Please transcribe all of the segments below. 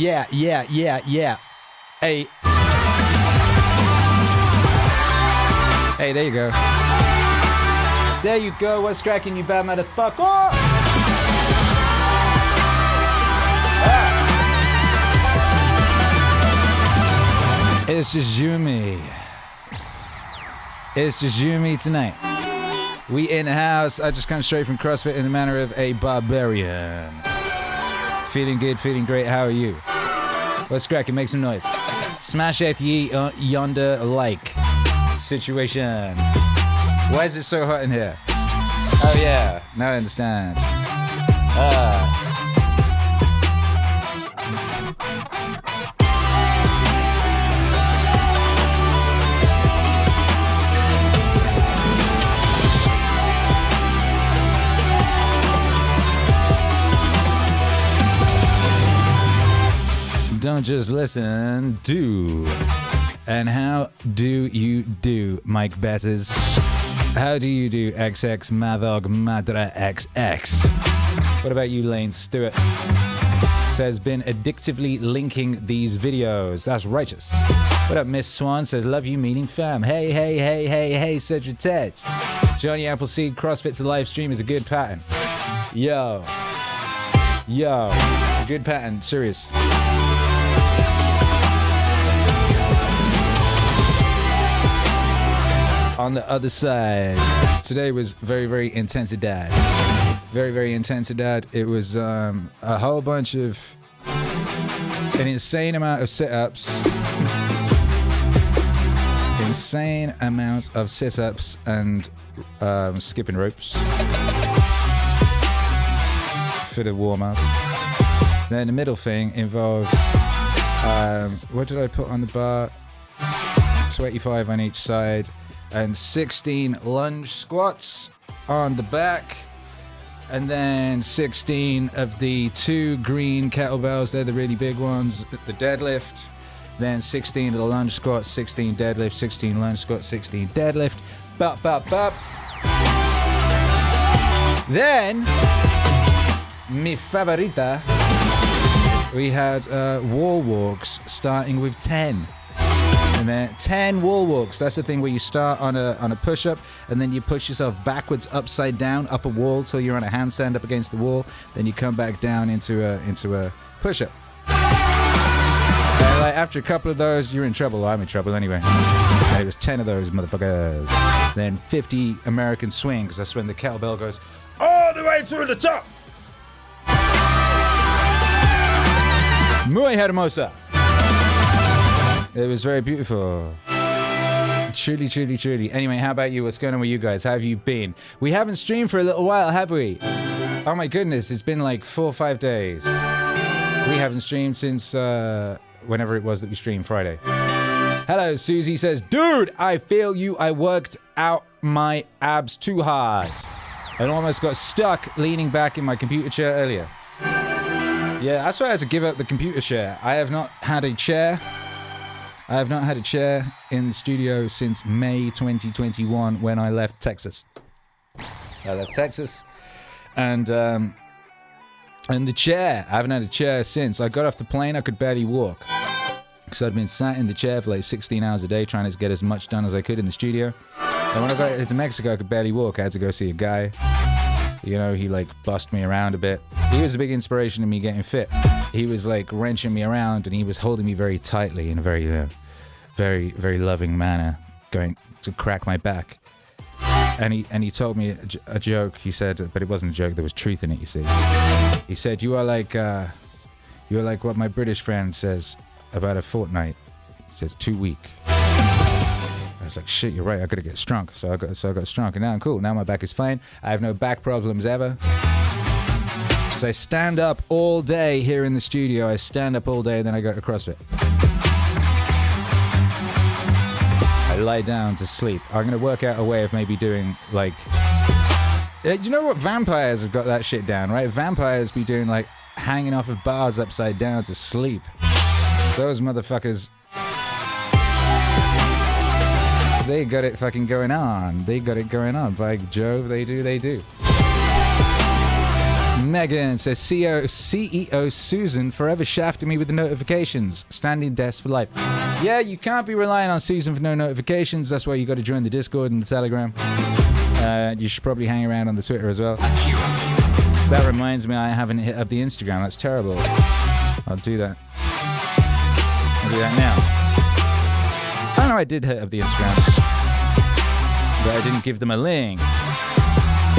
Yeah. Hey. Hey, there you go. There you go. What's cracking, you bad motherfucker? It's just you and me. It's just you and me tonight. We in the house. I just come straight from CrossFit in the manner of a barbarian. Feeling good, feeling great. How are you? What's cracking? Make some noise. Smash that yonder like situation. Why is it so hot in here? Oh yeah, now I understand. Don't just listen, do. And how do you do, Mike Besses? How do you do, XX Madog Madra XX? What about you, Lane Stewart? Says, been addictively linking these videos. That's righteous. What up, Miss Swan? Says, love you, meaning fam. Hey, Cedric Tej. Johnny Appleseed, CrossFit to live stream is a good pattern. Yo. Good pattern, serious. On the other side, today was very, very intense, dad. Very, very intense, dad. It was a whole bunch of an insane amount of sit-ups. Insane amount of sit-ups and skipping ropes for the warm-up. Then the middle thing involved, what did I put on the bar? 25 on each side. And 16 lunge squats on the back. And then 16 of the 2 green kettlebells. They're the really big ones. The deadlift. Then 16 of the lunge squats, 16 deadlift, 16 lunge squats, 16 deadlift. Bop. Then, mi favorita, we had wall walks starting with 10. And then 10 wall walks. That's the thing where you start on a push-up and then you push yourself backwards, upside down, up a wall till you're on a handstand up against the wall. Then you come back down into a push-up. Like after a couple of those, you're in trouble. I'm in trouble anyway. And it was 10 of those motherfuckers. Then 50 American swing, because that's when the kettlebell goes all the way to the top. Muy hermosa. It was very beautiful. Truly. Anyway, how about you? What's going on with you guys? How have you been? We haven't streamed for a little while, have we? Oh my goodness, it's been like 4 or 5 days. We haven't streamed since whenever it was that we streamed, Friday. Hello, Susie says, dude, I feel you. I worked out my abs too hard and almost got stuck leaning back in my computer chair earlier. Yeah, that's why I had to give up the computer chair. I have not had a chair in the studio since May 2021 when I left Texas. And the chair, I haven't had a chair since. I got off the plane, I could barely walk. So I'd been sat in the chair for like 16 hours a day trying to get as much done as I could in the studio. And when I got to Mexico, I could barely walk. I had to go see a guy. You know, he like bussed me around a bit. He was a big inspiration in me getting fit. He was like wrenching me around and he was holding me very tightly in a very, very loving manner, going to crack my back. And he told me a joke. He said, but it wasn't a joke. There was truth in it. You see. He said, "You are like what my British friend says about a fortnight." He says 2 week. I was like, shit, you're right. I gotta get strong. So I got strong, and now I'm cool. Now my back is fine. I have no back problems ever. So I stand up all day here in the studio. I stand up all day, and then I go to CrossFit. I lie down to sleep. I'm gonna work out a way of maybe doing like, you know what? Vampires have got that shit down, right? Vampires be doing like hanging off of bars upside down to sleep. Those motherfuckers. They got it fucking going on. By Jove, they do. Megan says, CEO Susan forever shafting me with the notifications. Standing desk for life. Yeah, you can't be relying on Susan for no notifications. That's why you got to join the Discord and the Telegram. You should probably hang around on the Twitter as well. Akira. That reminds me, I haven't hit up the Instagram. That's terrible. I'll do that. I'll do that now. I know I did hit up the Instagram, but I didn't give them a link.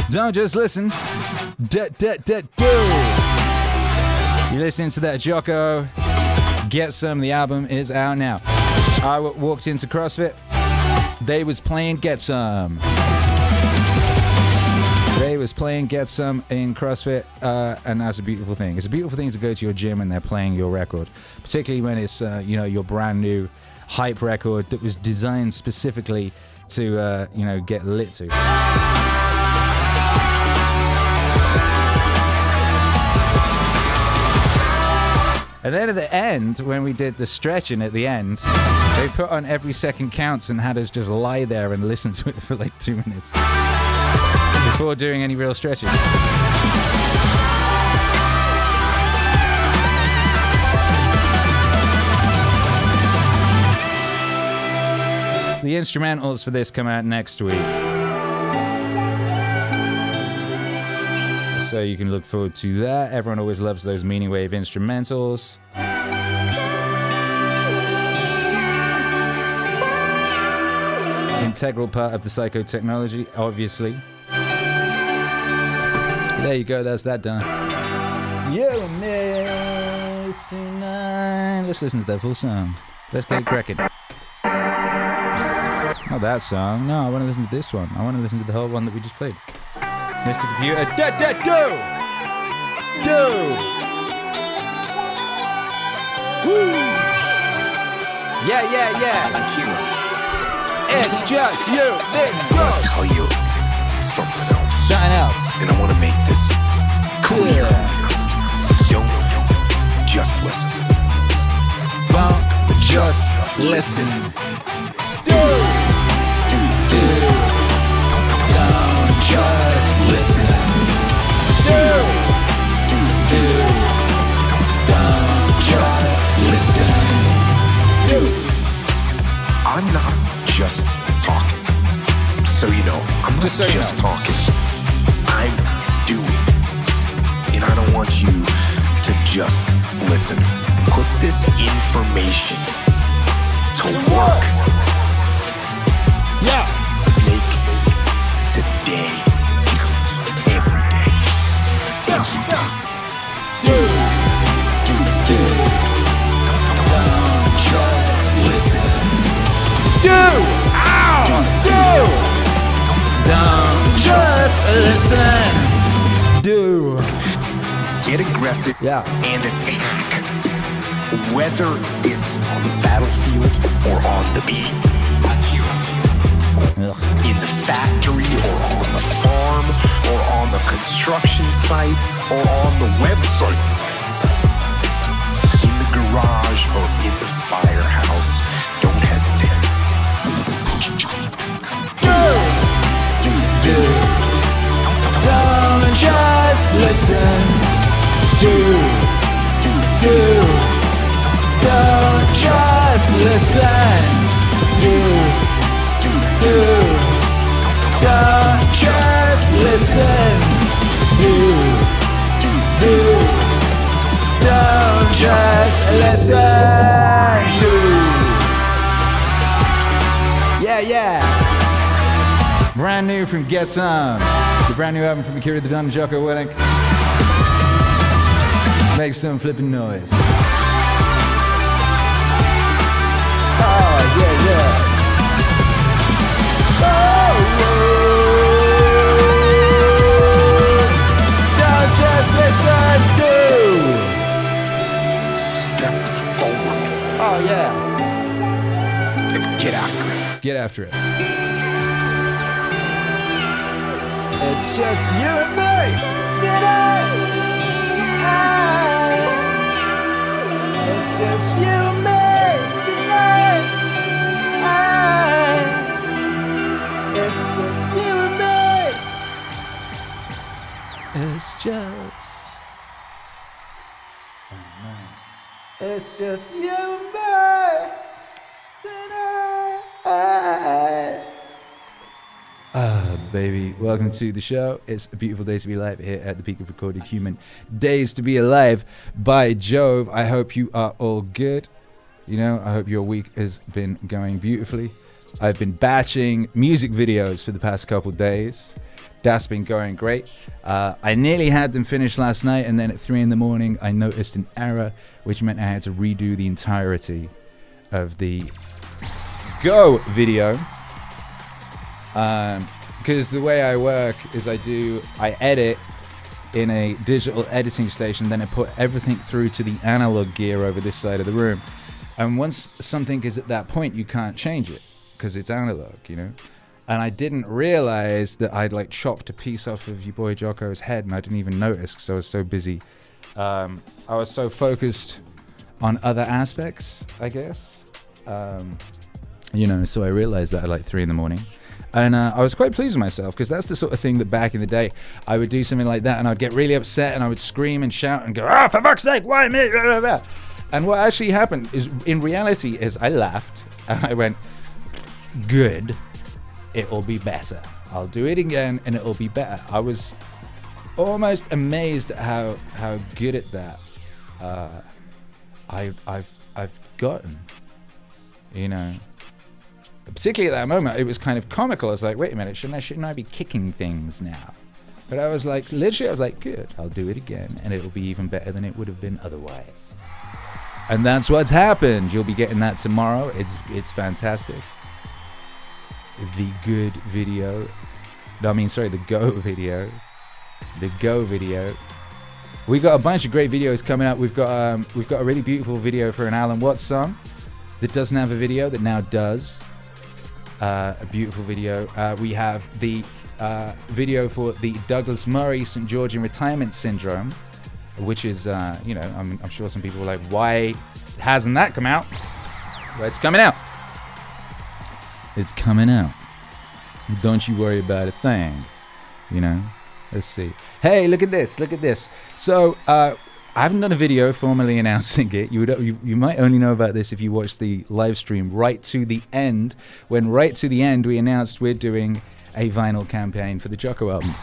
Don't just listen. Do. You're listening to that Jocko. Get Some. The album is out now. I walked into CrossFit. They was playing Get Some. They was playing Get Some in CrossFit, and that's a beautiful thing. It's a beautiful thing to go to your gym and they're playing your record, particularly when it's your brand new hype record that was designed specifically to get lit to. And then at the end, when we did the stretching at the end, they put on Every Second Counts and had us just lie there and listen to it for like 2 minutes before doing any real stretching. The instrumentals for this come out next week, so you can look forward to that. Everyone always loves those Meaningwave instrumentals. Integral part of the psychotechnology, obviously. There you go, that's that done. Yo, mate, tonight. Let's listen to that full song. Let's get it cracking. Not that song. No, I want to listen to this one. I want to listen to the whole one that we just played. Mr. Computer, do! Woo! Yeah. Akira. It's just you. I'll tell you something else. Something else. And I want to make this clear. Don't just listen. Don't Just listen. do. Don't just listen. Don't just listen. I'm not just talking. So you know, I'm not just talking. I'm doing. And I don't want you to just listen. Put this information to work. Yeah. Make today count. Every day. Every day. Do. Don't just listen. Do. Ow. Do. Don't just listen. Do. Get aggressive and attack. Whether it's on the battlefield or on the beat. Akira. In the factory or on the farm or on the construction site or on the website. In the garage or in the firehouse. Don't hesitate. Do. Don't just listen. Do. Don't just listen. Do. Don't just listen. Do. Don't just listen. Do. Yeah. Brand new from Get Some. The brand new album from Akira the Don Jocko Willink. Make some flipping noise. Oh, yeah. Oh, don't just listen, do. Step forward. Oh, yeah. Get after it. Get after it. It's just you and me tonight. It's just you and me tonight. It's just you and me. It's just it's just you and me tonight. Baby, welcome to the show. It's a beautiful day to be alive here at the peak of recorded human days to be alive by Jove. I hope you are all good. You know, I hope your week has been going beautifully. I've been batching music videos for the past couple days. That's been going great. I nearly had them finished last night, and then at 3 a.m, I noticed an error, which meant I had to redo the entirety of the Go video. Because the way I work is I edit in a digital editing station, then I put everything through to the analog gear over this side of the room. And once something is at that point, you can't change it because it's analog, you know? And I didn't realize that I'd like chopped a piece off of your boy Jocko's head, and I didn't even notice because I was so busy. I was so focused on other aspects, I guess. You know, so I realized that at like 3 a.m. And I was quite pleased with myself, because that's the sort of thing that back in the day, I would do something like that and I'd get really upset and I would scream and shout and go, "Ah, for fuck's sake, why me?" And what actually happened is, in reality, is I laughed and I went, "Good, it'll be better. I'll do it again and it'll be better." I was almost amazed at how good at that I've gotten, you know. Particularly at that moment, it was kind of comical. I was like, wait a minute, shouldn't I be kicking things now? But I was like, literally, I was like, good, I'll do it again, and it'll be even better than it would have been otherwise. And that's what's happened. You'll be getting that tomorrow. It's fantastic. The good video. No, I mean, sorry, the Go video. The Go video. We got a bunch of great videos coming up. We've got a really beautiful video for an Alan Watts song that doesn't have a video, that now does. A beautiful video. We have the video for the Douglas Murray St. Georgian Retirement Syndrome, which is, you know, I'm sure some people were like, why hasn't that come out? Well, it's coming out. It's coming out. Don't you worry about a thing, you know? Let's see. Hey, look at this. Look at this. So, I haven't done a video formally announcing it. You might only know about this if you watch the live stream right to the end, when right to the end we announced we're doing a vinyl campaign for the Jocko album.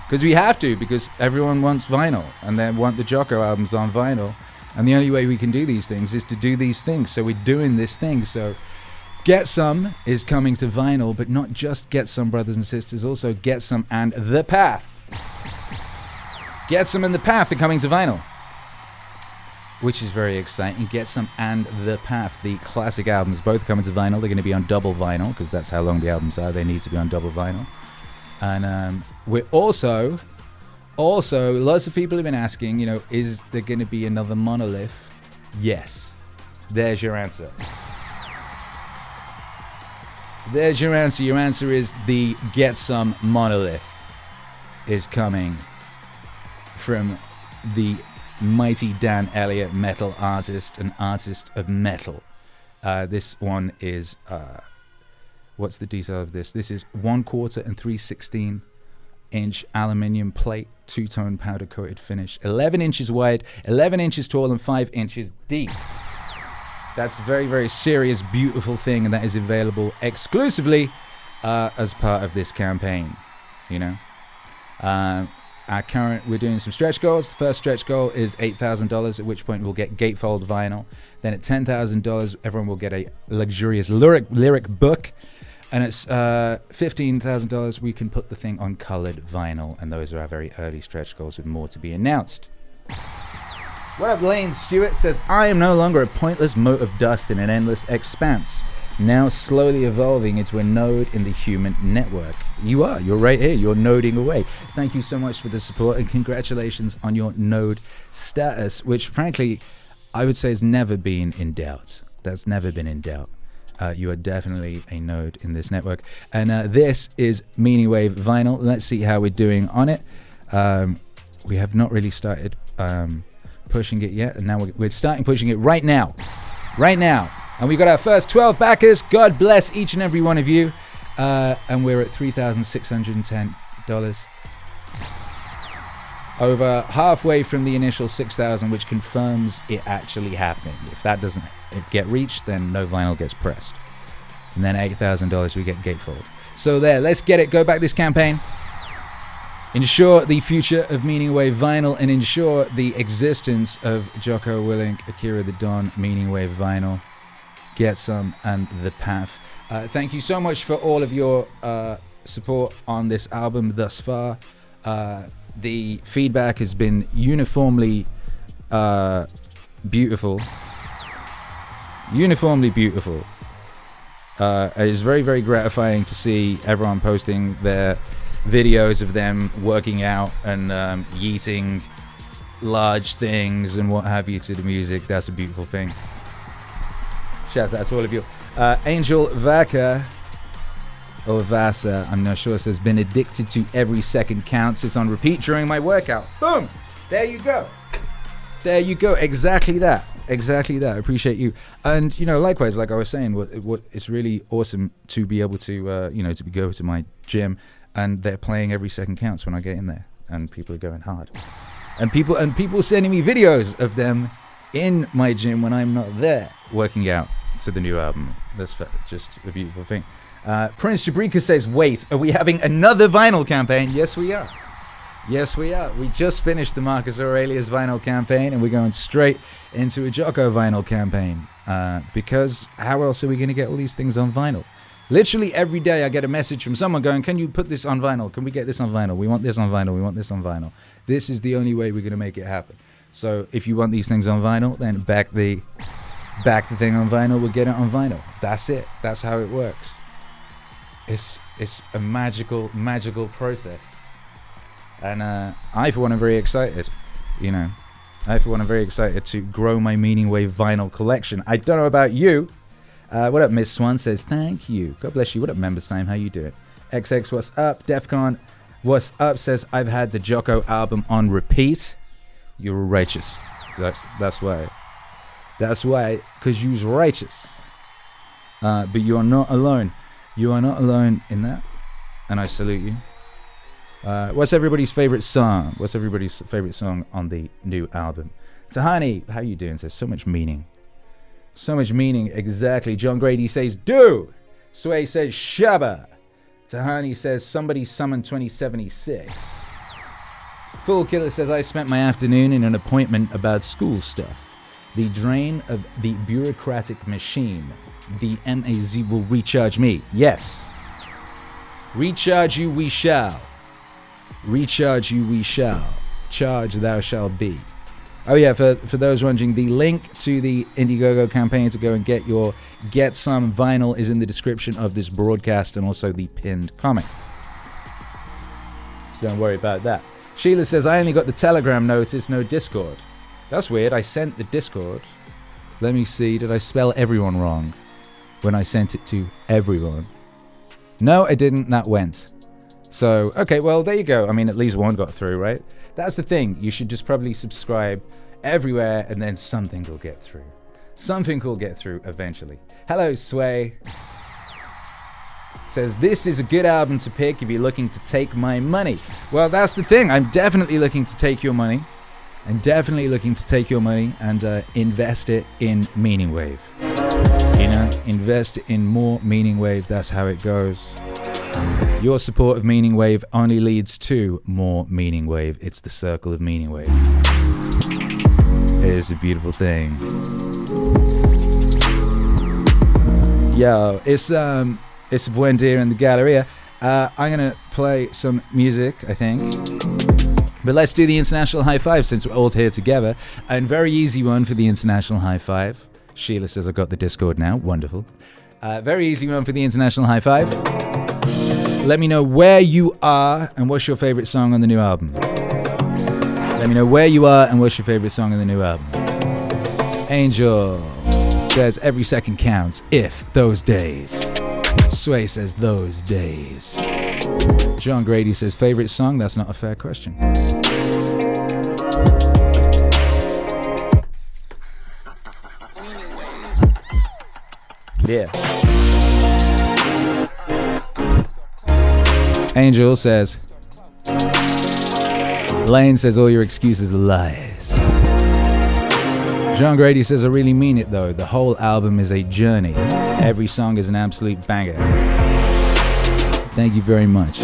Because we have to, because everyone wants vinyl and they want the Jocko albums on vinyl. And the only way we can do these things is to do these things. So we're doing this thing. So Get Some is coming to vinyl, but not just Get Some, brothers and sisters, also Get Some and The Path. Get Some and The Path are coming to vinyl, which is very exciting. Get Some and The Path, the classic albums, both coming to vinyl. They're going to be on double vinyl, because that's how long the albums are. They need to be on double vinyl. And we're also, lots of people have been asking, you know, is there going to be another Monolith? Yes. There's your answer. There's your answer. Your answer is the Get Some Monolith is coming from the mighty Dan Elliott, metal artist, an artist of metal. This one is, what's the detail of this? This is 1/4 and 3/16 inch aluminium plate, 2-tone powder coated finish, 11 inches wide, 11 inches tall, and 5 inches deep. That's a very, very serious, beautiful thing, and that is available exclusively as part of this campaign, you know. We're doing some stretch goals. The first stretch goal is $8,000, at which point we'll get gatefold vinyl. Then at $10,000, everyone will get a luxurious lyric book. And at $15,000, we can put the thing on colored vinyl. And those are our very early stretch goals, with more to be announced. What up, Lane Stewart says, I am no longer a pointless mote of dust in an endless expanse, now slowly evolving into a node in the human network. You are. You're right here. You're noding away. Thank you so much for the support, and congratulations on your node status, which, frankly, I would say has never been in doubt. That's never been in doubt. You are definitely a node in this network. And this is Meaningwave vinyl. Let's see how we're doing on it. We have not really started pushing it yet, and now we're starting pushing it right now. Right now. And we got our first 12 backers. God bless each and every one of you. And we're at $3,610. over halfway from the initial 6,000, which confirms it actually happening. If that doesn't get reached, then no vinyl gets pressed. And then $8,000 we get gatefold. So there, let's get it. Go back this campaign. Ensure the future of Meaningwave vinyl and ensure the existence of Jocko Willink, Akira the Don, Meaningwave vinyl. Get some and the path. Thank you so much for all of your support on this album thus far. The feedback has been uniformly beautiful. Uniformly beautiful. It is very, very gratifying to see everyone posting their videos of them working out and yeeting large things and what have you to the music. That's a beautiful thing. Shouts out to all of you. Angel Vaka, or Vasa, I'm not sure, says, been addicted to every second counts. It's on repeat during my workout. Boom! There you go. There you go. Exactly that. Exactly that. I appreciate you. And, you know, likewise, like I was saying, what it's really awesome to be able to, to go to my gym and they're playing every second counts when I get in there and people are going hard. And people sending me videos of them in my gym when I'm not there working out to the new album. That's just a beautiful thing. Prince Jabrika says, wait, are we having another vinyl campaign? Yes, we are. Yes, we are. We just finished the Marcus Aurelius vinyl campaign and we're going straight into a Jocko vinyl campaign. Because how else are we going to get all these things on vinyl? Literally every day I get a message from someone going, can you put this on vinyl? Can we get this on vinyl? We want this on vinyl. We want this on vinyl. This is the only way we're going to make it happen. So if you want these things on vinyl, then back the thing on vinyl, we'll get it on vinyl. That's it. That's how it works. It's a magical process. And I, for one, am very excited. I, for one, am very excited to grow my Meaningwave vinyl collection. I don't know about you. What up, Miss Swan says, thank you. God bless you. What up, Members Time? How you doing? XX, what's up? Defcon, what's up? Says, I've had the Jocko album on repeat. You're righteous. That's why. That's why, because you're righteous. But you are not alone. You are not alone in that. And I salute you. What's everybody's favorite song? What's everybody's favorite song on the new album? Tahani, how you doing? Says, so much meaning. So much meaning, exactly. John Grady says, do. Sway says, Shabba. Tahani says, somebody summon 2076. Fool Killer says, I spent my afternoon in an appointment about school stuff. The drain of the bureaucratic machine. The MAZ will recharge me. Yes. Recharge you we shall. Recharge you we shall. Charge thou shalt be. Oh yeah, for those wondering, the link to the Indiegogo campaign to go and get some vinyl is in the description of this broadcast and also the pinned comment. So don't worry about that. Sheila says, I only got the Telegram notice, no Discord. That's weird. I sent the Discord. Let me see. Did I spell everyone wrong when I sent it to everyone? No, I didn't. That went. So, okay, well, there you go. I mean, at least one got through, right? That's the thing. You should just probably subscribe everywhere and then something will get through. Something will get through eventually. Hello, Sway. Says, this is a good album to pick if you're looking to take my money. Well, that's the thing. I'm definitely looking to take your money. I'm definitely looking to take your money and invest it in Meaningwave. Invest in more Meaningwave. That's how it goes. Your support of Meaningwave only leads to more Meaningwave. It's the circle of Meaningwave. It is a beautiful thing. Yo, it's Buen Dia in the Galleria. I'm gonna play some music, I think. But let's do the international high five since we're all here together. And very easy one for the international high five. Sheila says I got the Discord now. Wonderful. Very easy one for the international high five. Let me know where you are and what's your favorite song on the new album. Let me know where you are and what's your favorite song on the new album. Angel says every second counts if those days. Sway says those days. John Grady says favorite song. That's not a fair question. Yeah. Angel says Lane says all your excuses are lies. John Grady says I really mean it though. The whole album is a journey. Every song is an absolute banger. Thank you very much.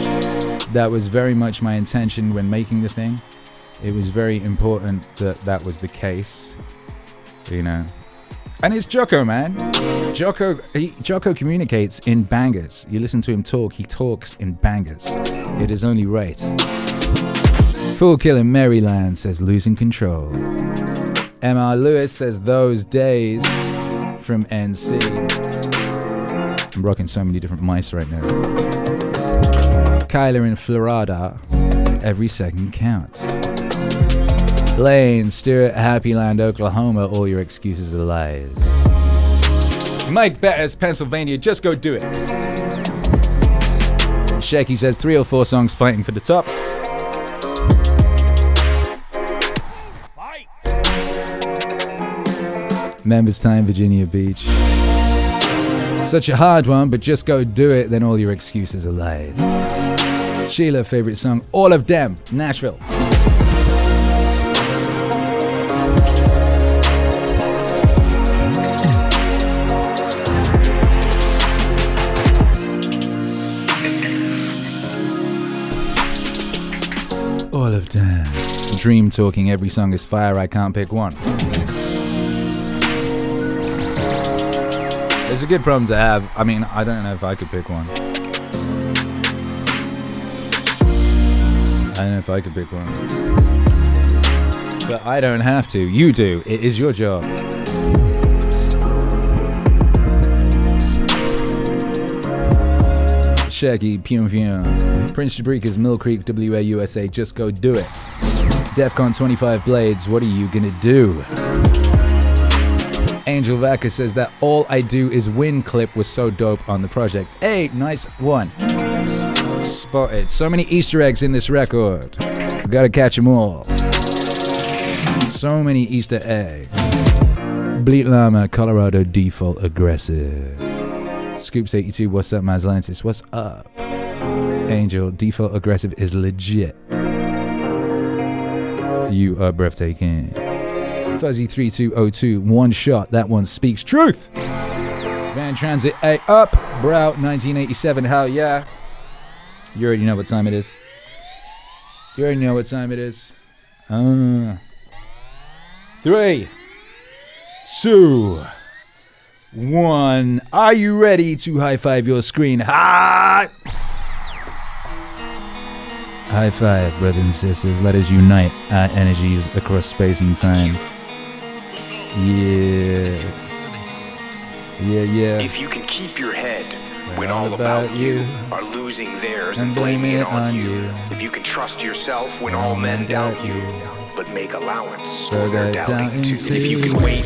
That was very much my intention when making the thing. It was very important that that was the case, you know. And it's Jocko, man. Jocko communicates in bangers. You listen to him talk, he talks in bangers. It is only right. Fool Killer Maryland says losing control. M.R. Lewis says those days from NC. I'm rocking so many different mice right now. Kyler in Florida, every second counts. Lane, Stewart, Happy Land, Oklahoma, all your excuses are lies. Mike Betters, Pennsylvania, just go do it. Shecky says 3 or 4 songs fighting for the top. Fight. Members Time, Virginia Beach. Such a hard one, but just go do it, then all your excuses are lies. Sheila, favorite song, all of them, Nashville. All of them. Dream talking, every song is fire, I can't pick one. It's a good problem to have. I mean, I don't know if I could pick one. I don't know if I could pick one. But I don't have to. You do. It is your job. Shaggy, Pyong Pyong. Prince Jabrika's Mill Creek, WA, USA. Just go do it. Defcon 25 Blades. What are you gonna do? Angel Vaca says that All I Do Is Win clip was so dope on the project. Hey, nice one. Spotted. So many Easter eggs in this record. Gotta catch them all. So many Easter eggs. Bleat Llama, Colorado default aggressive. Scoops 82, what's up, Mazlantis? What's up? Angel, default aggressive is legit. You are breathtaking. Fuzzy 3202, one shot. That one speaks truth. Van Transit A up. Brow 1987, hell yeah. You already know what time it is. You already know what time it is. 3, 2, 1. Are you ready to high five your screen? High five, brothers and sisters. Let us unite our energies across space and time. Yeah. If you can keep your head when all about you are losing theirs and blaming it on you. If you can trust yourself when all men doubt you, but make allowance for their doubting too. If you can wait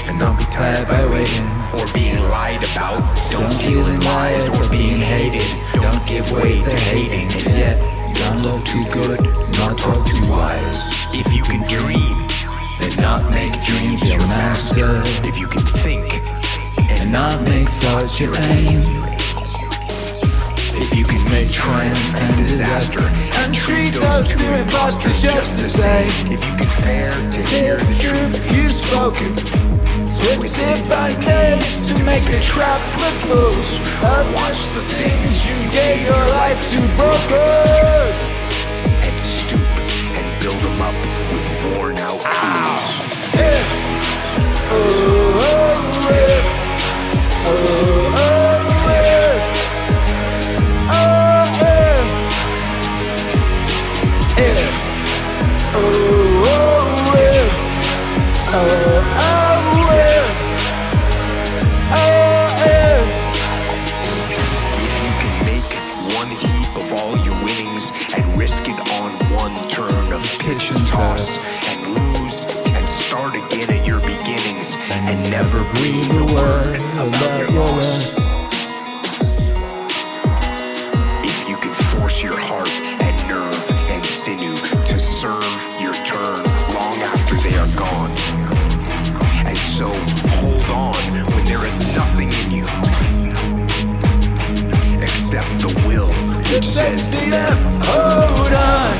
and not be tired by waiting or being lied about, don't deal in lies or being hated. Don't give way to hating, and yet don't look too good, not talk too wise. If you can dream and not make dreams your master. If you can think and not make thoughts your aim. If you can make triumph and disaster and treat those two imposters just the same. If you can bear to hear the truth you've spoken, twisted by knaves to make a trap for fools. Watch the things you gave your life to broken, and stoop and build them up with worn out tools. If, oh, oh, if, oh, oh, if, oh, if, oh, oh, if, oh, oh, if, oh, if. If you can make one heap of all your winnings and risk it on one turn of pitch and toss, and lose and start again at your beginnings, and never breathe a word about your loss. If you can force your heart and nerve and sinew to serve your turn long after they are gone, and so hold on when there is nothing in you except the will which says to them, hold on.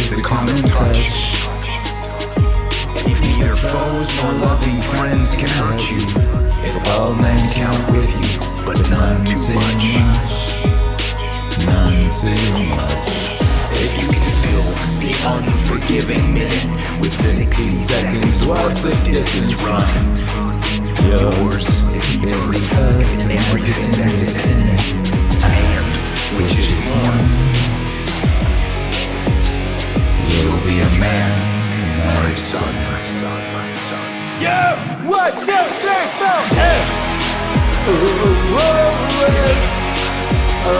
is the common touch. If neither foes nor loving friends can hurt you, if all men count with you, but none too much, none too much. If you can fill the unforgiving minute with 60 seconds worth of distance run, yours is the earth and everything that is in it, and which is one. You'll be a man, my son, my son, my son. Yo! 1, 2, 3, 4, hey! Oh, oh, oh, oh, oh.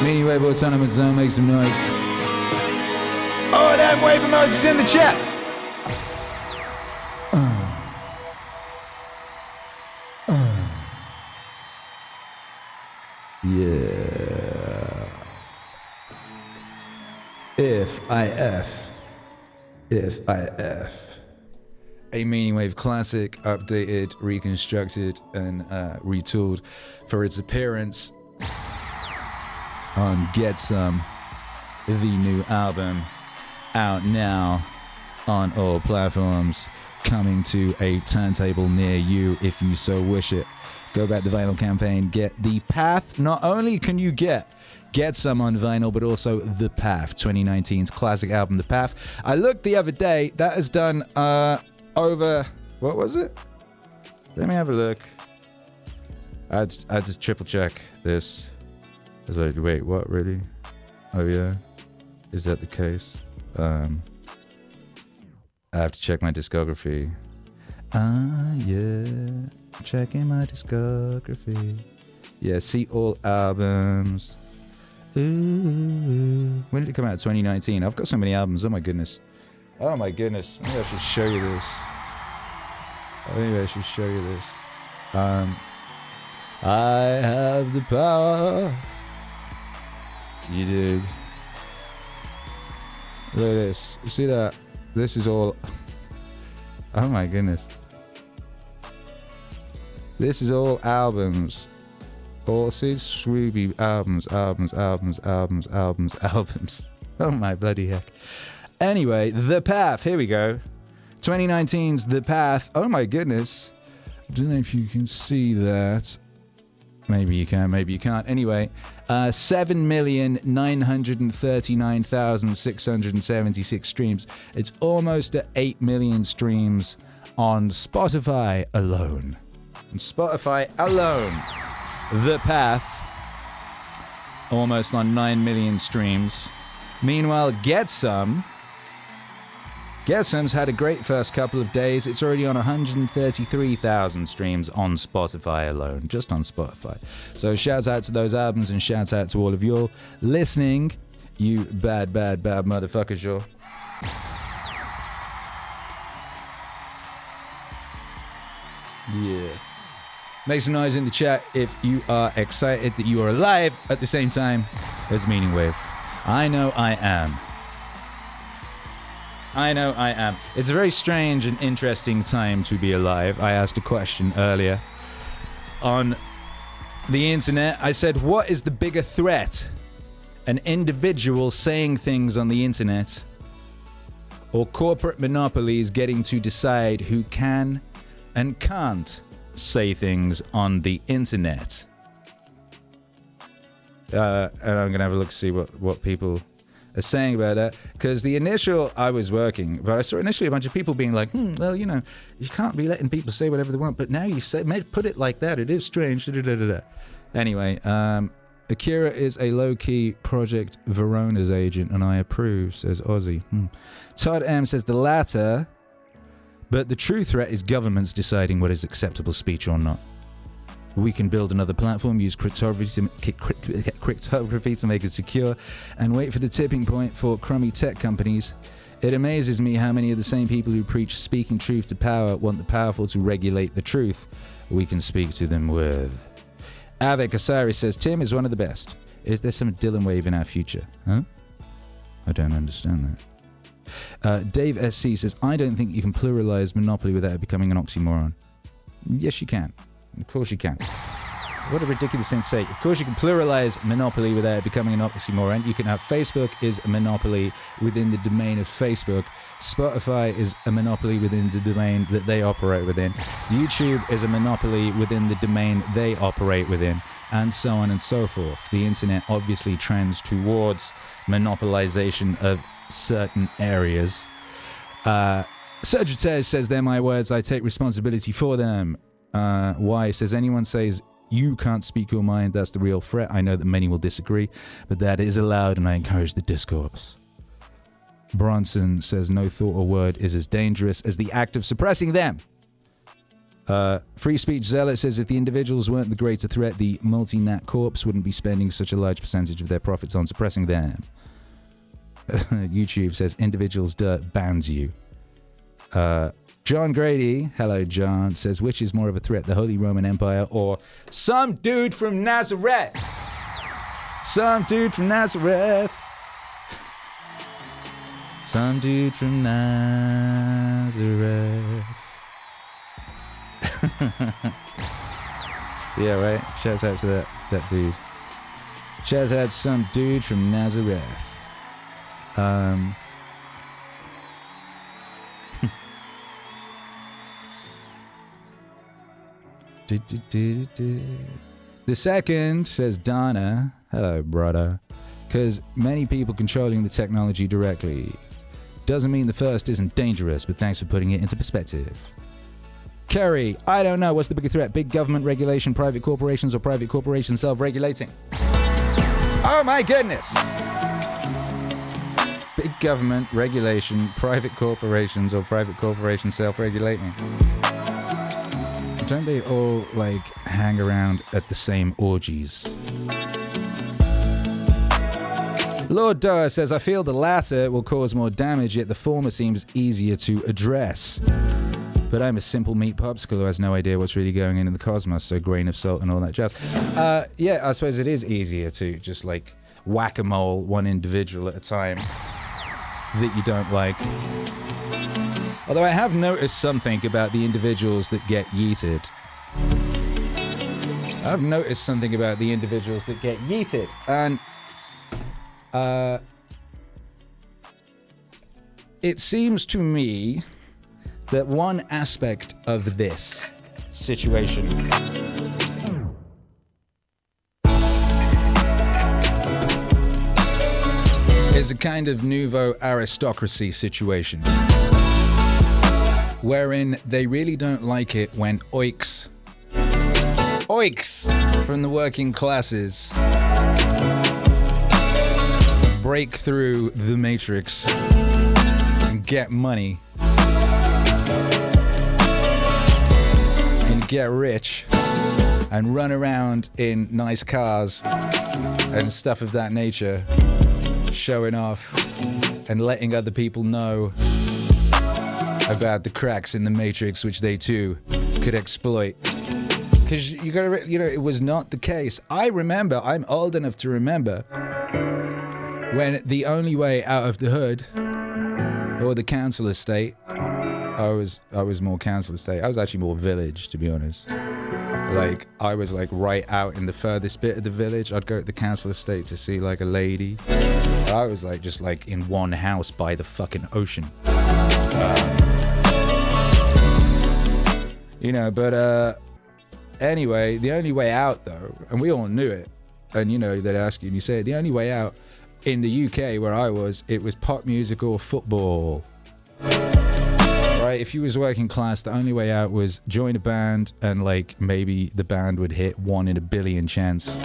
Meaningwave Autonomous Zone, make some noise. Oh, that wave emoji's in the chat. Yeah. If I F. A Meaningwave classic, updated, reconstructed, and retooled for its appearance on Get Some, the new album, out now on all platforms, coming to a turntable near you if you so wish it. Go back to vinyl campaign, get The Path. Not only can you get Some on vinyl, but also The Path, 2019's classic album, The Path. I looked the other day, that has done over, what was it? Let me have a look. I just triple check this. I was like, wait, what, really? Oh yeah, is that the case? I have to check my discography. Yeah, checking my discography. Yeah, see all albums. Ooh, when did it come out? 2019. I've got so many albums. Oh my goodness. Maybe I should show you this. I have the power. You dig? Look at this. You see that? This is all. Oh my goodness. This is all albums. All see Swooby albums. Oh my bloody heck. Anyway, The Path. Here we go. 2019's The Path. Oh my goodness. I don't know if you can see that. Maybe you can, maybe you can't. Anyway, 7,939,676 streams. It's almost at 8 million streams on Spotify alone. The Path, almost on 9 million streams. Meanwhile, Get Some's had a great first couple of days. It's already on 133,000 streams on Spotify alone, just on Spotify. So shouts out to those albums and shouts out to all of you listening, you bad motherfuckers, y'all. Yeah. Make some noise in the chat if you are excited that you are alive at the same time as Meaningwave. I know I am. It's a very strange and interesting time to be alive. I asked a question earlier on the internet. I said, what is the bigger threat? An individual saying things on the internet, or corporate monopolies getting to decide who can and can't say things on the internet? And I'm going to have a look to see what people are saying about that, because the initial, I was working, but I saw initially a bunch of people being like, well, you know, you can't be letting people say whatever they want, but now you say, put it like that, it is strange. Anyway, Akira is a low-key Project Verona's agent, and I approve, says Ozzy. Todd M says the latter, but the true threat is governments deciding what is acceptable speech or not. We can build another platform, use cryptography to make it secure, and wait for the tipping point for crummy tech companies. It amazes me how many of the same people who preach speaking truth to power want the powerful to regulate the truth we can speak to them with. Avik Asari says, Tim is one of the best. Is there some Dylan-wave in our future? Huh? I don't understand that. Dave SC says, I don't think you can pluralize monopoly without it becoming an oxymoron. Yes, you can. Of course you can. What a ridiculous thing to say. Of course you can pluralize monopoly without it becoming an oxymoron. You can have Facebook is a monopoly within the domain of Facebook. Spotify is a monopoly within the domain that they operate within. YouTube is a monopoly within the domain they operate within. And so on and so forth. The internet obviously trends towards monopolization of certain areas. Sagittarius says, they're my words, I take responsibility for them. Why says, anyone says you can't speak your mind, that's the real threat. I know that many will disagree, but that is allowed and I encourage the discourse. Bronson says, no thought or word is as dangerous as the act of suppressing them. Free Speech Zealot says, if the individuals weren't the greater threat, the multi-nat corps wouldn't be spending such a large percentage of their profits on suppressing them. YouTube says, individuals dirt bans you. John Grady, hello John, says, which is more of a threat, the Holy Roman Empire or some dude from Nazareth? Some dude from Nazareth. Some dude from Nazareth. Yeah, right? Shout out to that dude. Shout out to some dude from Nazareth. The second, says Donna, hello brother, because many people controlling the technology directly. Doesn't mean the first isn't dangerous, but thanks for putting it into perspective. Kerry, I don't know, what's the bigger threat? Big government regulation, private corporations, or private corporations self-regulating? Oh my goodness! Big government regulation, private corporations, or private corporations self-regulating. Don't they all, like, hang around at the same orgies? Lord Doa says, I feel the latter will cause more damage, yet the former seems easier to address. But I'm a simple meat popsicle who has no idea what's really going on in the cosmos, so grain of salt and all that jazz. Yeah, I suppose it is easier to just, like, whack-a-mole one individual at a time that you don't like. Although I have noticed something about the individuals that get yeeted. And it seems to me that one aspect of this situation is a kind of nouveau aristocracy situation, wherein they really don't like it when oiks from the working classes break through the matrix and get money and get rich and run around in nice cars and stuff of that nature, showing off and letting other people know about the cracks in the matrix which they too could exploit. Because you gotta, it was not the case. I'm old enough to remember when the only way out of the hood or the council estate, I was more council estate. I was actually more village, to be honest. Like, I was like right out in the furthest bit of the village. I'd go to the council estate to see like a lady. I was like just like in one house by the fucking ocean. But anyway, the only way out though, and we all knew it, and they'd ask you and you say it, the only way out in the UK where I was, it was pop music or football. Right? If you was working class, the only way out was join a band and like maybe the band would hit 1 in a billion chance.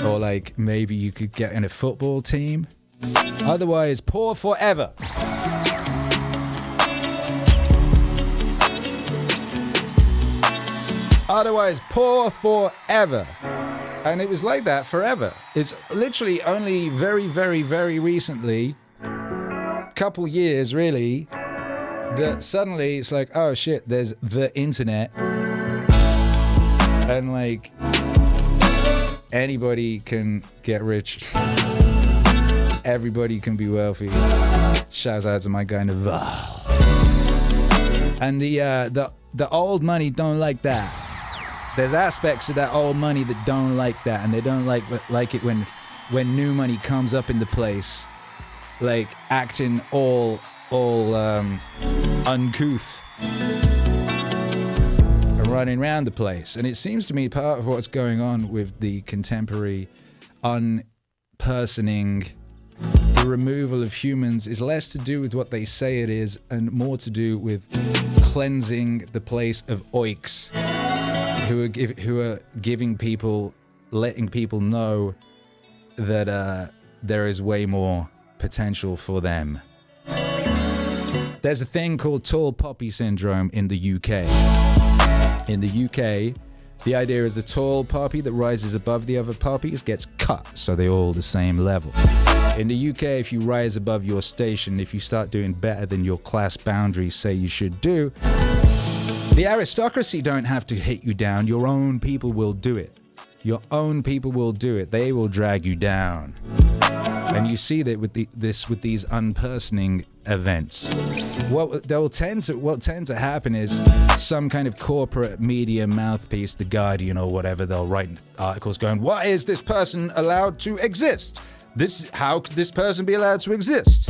Or like maybe you could get in a football team. Otherwise, poor forever. Otherwise, poor forever. And it was like that forever. It's literally only very, very, very recently, couple years really, that suddenly it's like, oh shit, there's the internet. And like, anybody can get rich. Everybody can be wealthy. Shouts out to my guy Naval. And the old money don't like that. There's aspects of that old money that don't like that, and they don't like it when new money comes up in the place, like acting all uncouth and running around the place. And it seems to me part of what's going on with the contemporary unpersoning, the removal of humans, is less to do with what they say it is and more to do with cleansing the place of oiks. Who are giving people, letting people know that there is way more potential for them. There's a thing called tall poppy syndrome in the UK. In the UK, the idea is a tall poppy that rises above the other poppies gets cut so they're all the same level. In the UK, if you rise above your station, if you start doing better than your class boundaries say you should do, the aristocracy don't have to hit you down. Your own people will do it. Your own people will do it. They will drag you down. And you see that with these unpersoning events. What tend to happen is some kind of corporate media mouthpiece, The Guardian or whatever, they'll write articles going, why is this person allowed to exist? How could this person be allowed to exist?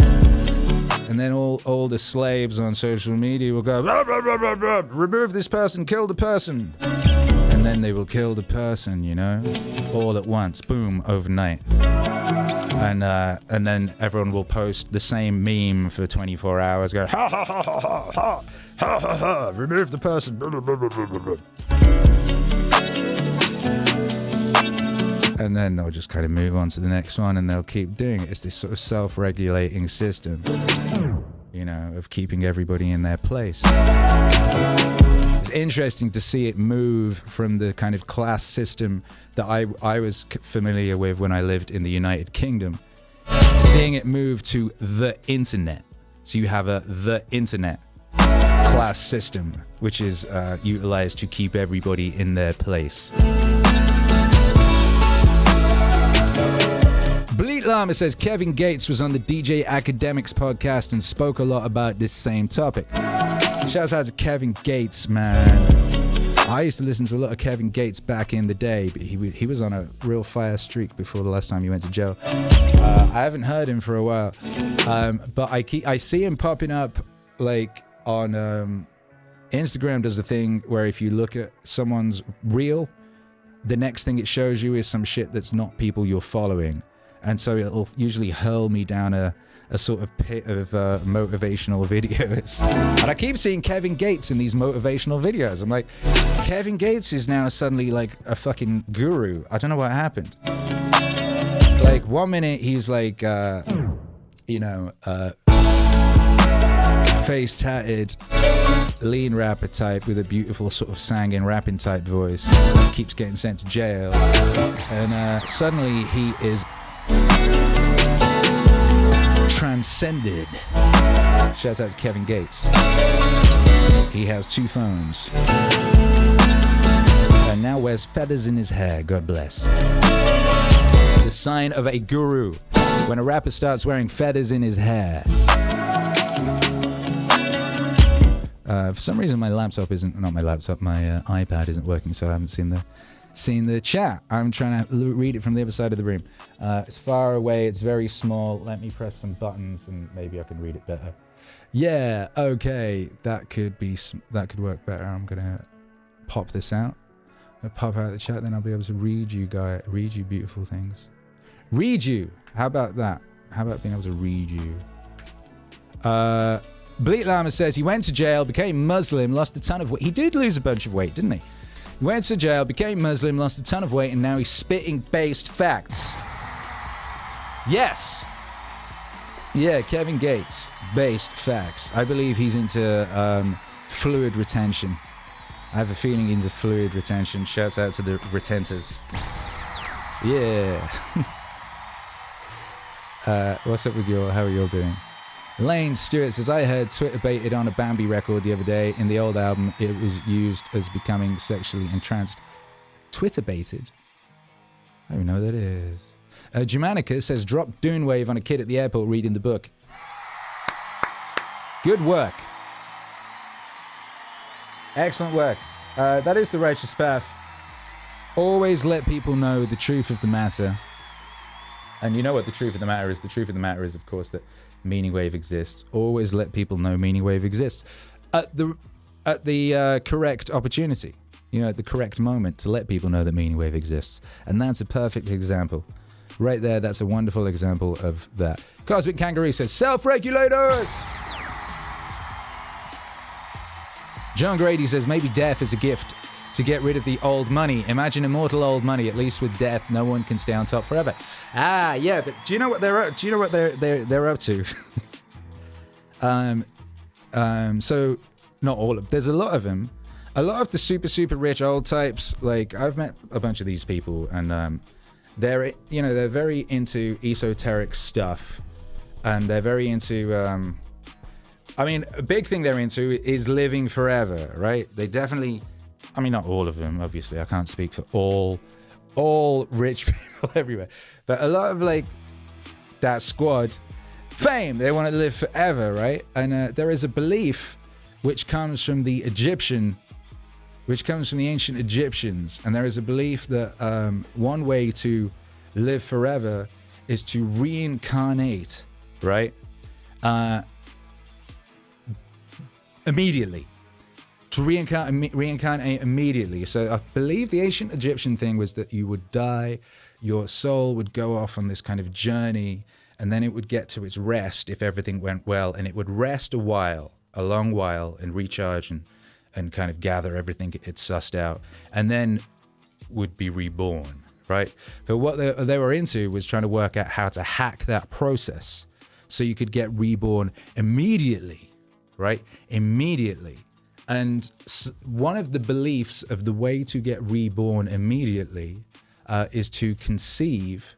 And then all the slaves on social media will go, blah, blah, blah, blah, blah, remove this person, kill the person. And then they will kill the person, you know, all at once, boom, overnight. And then everyone will post the same meme for 24 hours, go, ha, ha, ha, ha, ha, ha, ha, ha, ha, remove the person, blah, blah, blah, blah, blah, blah. And then they'll just kind of move on to the next one and they'll keep doing it. It's this sort of self-regulating system, you know, of keeping everybody in their place. It's interesting to see it move from the kind of class system that I was familiar with when I lived in the United Kingdom, seeing it move to the internet. So you have the internet class system, which is utilized to keep everybody in their place. Bleat Llama says Kevin Gates was on the DJ Academics podcast and spoke a lot about this same topic. Shouts out to Kevin Gates, man. I used to listen to a lot of Kevin Gates back in the day, but he was on a real fire streak before the last time he went to jail. I haven't heard him for a while, but I see him popping up like on Instagram. Does a thing where if you look at someone's reel, the next thing it shows you is some shit that's not people you're following. And so it'll usually hurl me down a sort of pit of motivational videos. And I keep seeing Kevin Gates in these motivational videos. I'm like, Kevin Gates is now suddenly like a fucking guru. I don't know what happened. Like 1 minute he's like, face tatted, lean rapper type with a beautiful sort of singing rapping type voice. Keeps getting sent to jail. And suddenly he is transcended. Shouts out to Kevin Gates. He has 2 phones. And now wears feathers in his hair. God bless. The sign of a guru. When a rapper starts wearing feathers in his hair. For some reason my iPad isn't working, so I haven't seen the chat. I'm trying to read it from the other side of the room. It's far away, it's very small. Let me press some buttons and maybe I can read it better. Yeah, okay, that could work better. I'm gonna pop this out. I'll pop out the chat, then I'll be able to read you beautiful things. Read you. How about that? How about being able to read you? Bleak Lama says he went to jail, became Muslim, lost a ton of weight. He did lose a bunch of weight, didn't he? He went to jail, became Muslim, lost a ton of weight, and now he's spitting based facts. Yes. Yeah, Kevin Gates, based facts. I believe he's into fluid retention. I have a feeling he's into fluid retention. Shouts out to the retenters. Yeah. What's up with how are you all doing? Lane Stewart says, I heard Twitter baited on a Bambi record the other day. In the old album, it was used as becoming sexually entranced. Twitter baited? I don't even know what that is. Germanica says, drop Meaningwave on a kid at the airport reading the book. Good work. Excellent work. That is the righteous path. Always let people know the truth of the matter. And you know what the truth of the matter is? The truth of the matter is, of course, that Meaningwave exists. Always let people know Meaningwave exists at the correct opportunity. You know, at the correct moment to let people know that Meaningwave exists. And that's a perfect example. Right there, that's a wonderful example of that. Cosmic Kangaroo says, self-regulators! John Grady says, maybe death is a gift to get rid of the old money. Imagine immortal old money. At least with death, no one can stay on top forever. Ah, yeah, but do you know what they're up to? So not all of. There's a lot of them. A lot of the super super rich old types. Like I've met a bunch of these people, and they're very into esoteric stuff, and they're very into. A big thing they're into is living forever, right? They definitely. I mean, not all of them, obviously. I can't speak for all rich people everywhere. But a lot of, like, that squad, fame, they want to live forever, right? And there is a belief which comes from the ancient Egyptians. And there is a belief that one way to live forever is to reincarnate, right? Immediately. To reincarnate immediately. So I believe the ancient Egyptian thing was that you would die, your soul would go off on this kind of journey, and then it would get to its rest if everything went well, and it would rest a long while, and recharge and kind of gather everything it's sussed out, and then would be reborn, right? But what they were into was trying to work out how to hack that process so you could get reborn immediately, right? Immediately. And one of the beliefs of the way to get reborn immediately is to conceive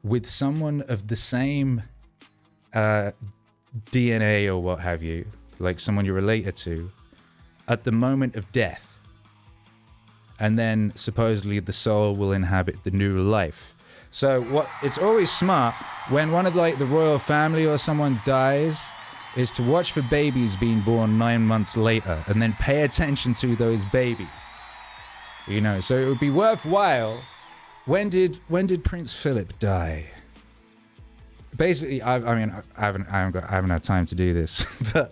with someone of the same DNA or what have you, like someone you're related to, at the moment of death. And then supposedly the soul will inhabit the new life. So it's always smart when one of like the royal family or someone dies, is to watch for babies being born 9 months later and then pay attention to those babies. You know, so it would be worthwhile. When did Prince Philip die? Basically, I haven't had time to do this, but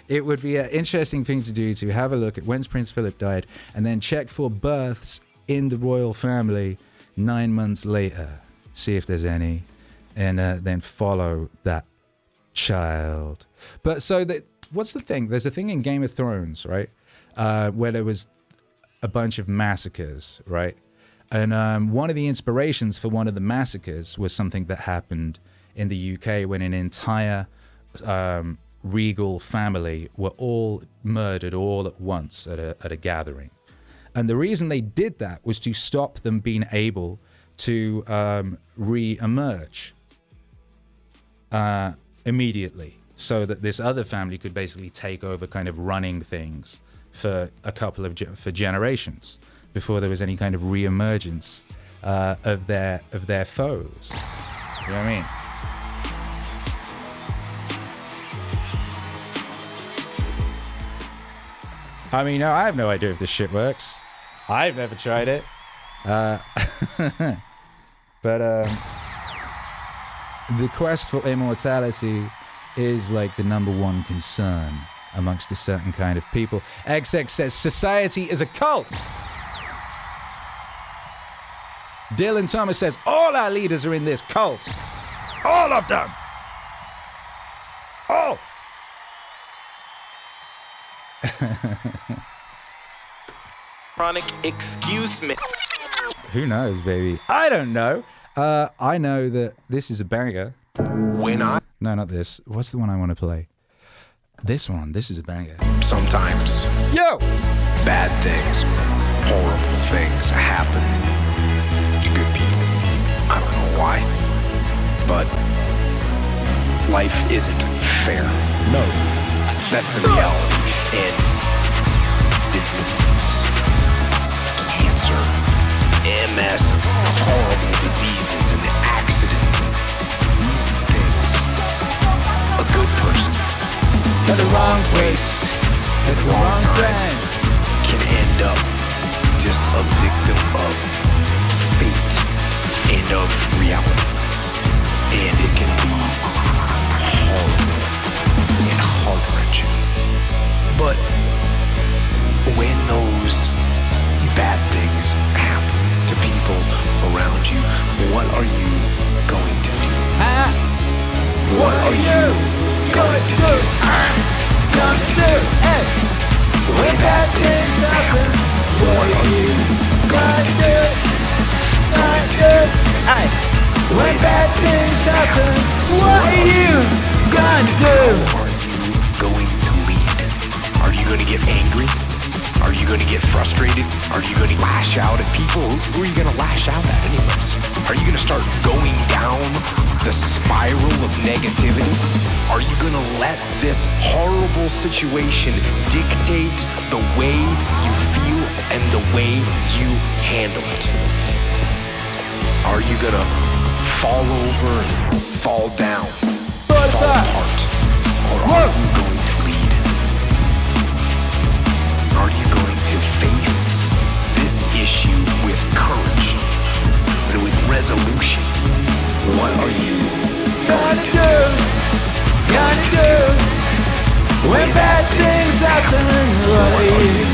it would be an interesting thing to do to have a look at when's Prince Philip died and then check for births in the royal family 9 months later. See if there's any, and then follow that child. But so what's the thing? There's a thing in Game of Thrones, right? Where there was a bunch of massacres, right? And one of the inspirations for one of the massacres was something that happened in the UK when an entire regal family were all murdered all at once at a gathering. And the reason they did that was to stop them being able to re-emerge immediately, so that this other family could basically take over kind of running things for for generations before there was any kind of re-emergence of their foes. You know what I mean? I mean, no, I have no idea if this shit works. I've never tried it. But the quest for immortality is like the number one concern amongst a certain kind of people. XX says, society is a cult. Dylan Thomas says, all our leaders are in this cult. All of them. Oh. Chronic, excuse me. Who knows, baby? I don't know. I know that this is a banger. When I... No, not this. What's the one I want to play? This one. This is a banger. Sometimes Yo! bad things, horrible things happen to good people. I don't know why, but life isn't fair. No. That's the reality. And disease, cancer, MS, horrible diseases and accidents, and these things, a good person At the wrong place. At the wrong time. can end up just a victim of fate and of reality. And it can be horrible and heart-wrenching. But when those bad things happen to people around you, what are you going to do? What are you going to do? When bad things happen, What are you going to do? When bad things happen, what are you gonna do? How are you going to lead? Are you going to get angry? Are you going to get frustrated? Are you going to lash out at people? Who are you going to lash out at anyways? Are you going to start going down the spiral of negativity? Are you going to let this horrible situation dictate the way you feel and the way you handle it? Are you going to fall over and fall down, fall apart? Or are you going to lead? Are you going to face this issue with courage and with resolution? What are you going to do? Gonna do when bad things happen, what are you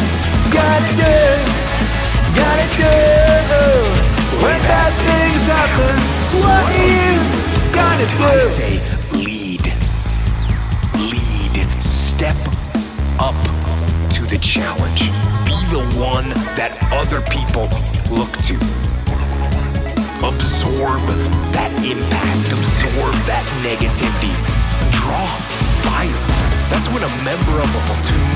gonna do? Gonna do when bad things happen, what are you gonna do? I say lead. Lead. Step up to the challenge. Be the one that other people look to. Absorb that impact. Absorb that negativity. Draw fire. That's when a member of a platoon,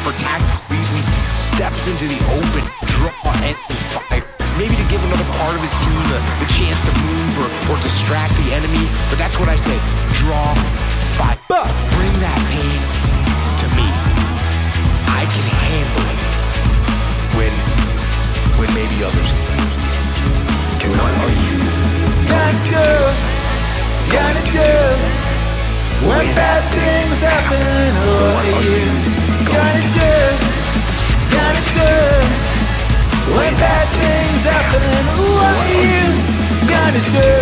for tactical reasons, steps into the open, draw enemy fire. Maybe to give another part of his team the chance to move or distract the enemy. But that's what I say. Draw fire. Bring that pain to me. I can handle it when maybe others can. What are you Gonna do when bad things happen, what are you gonna do? Gonna do when bad things happen, what are you gonna do?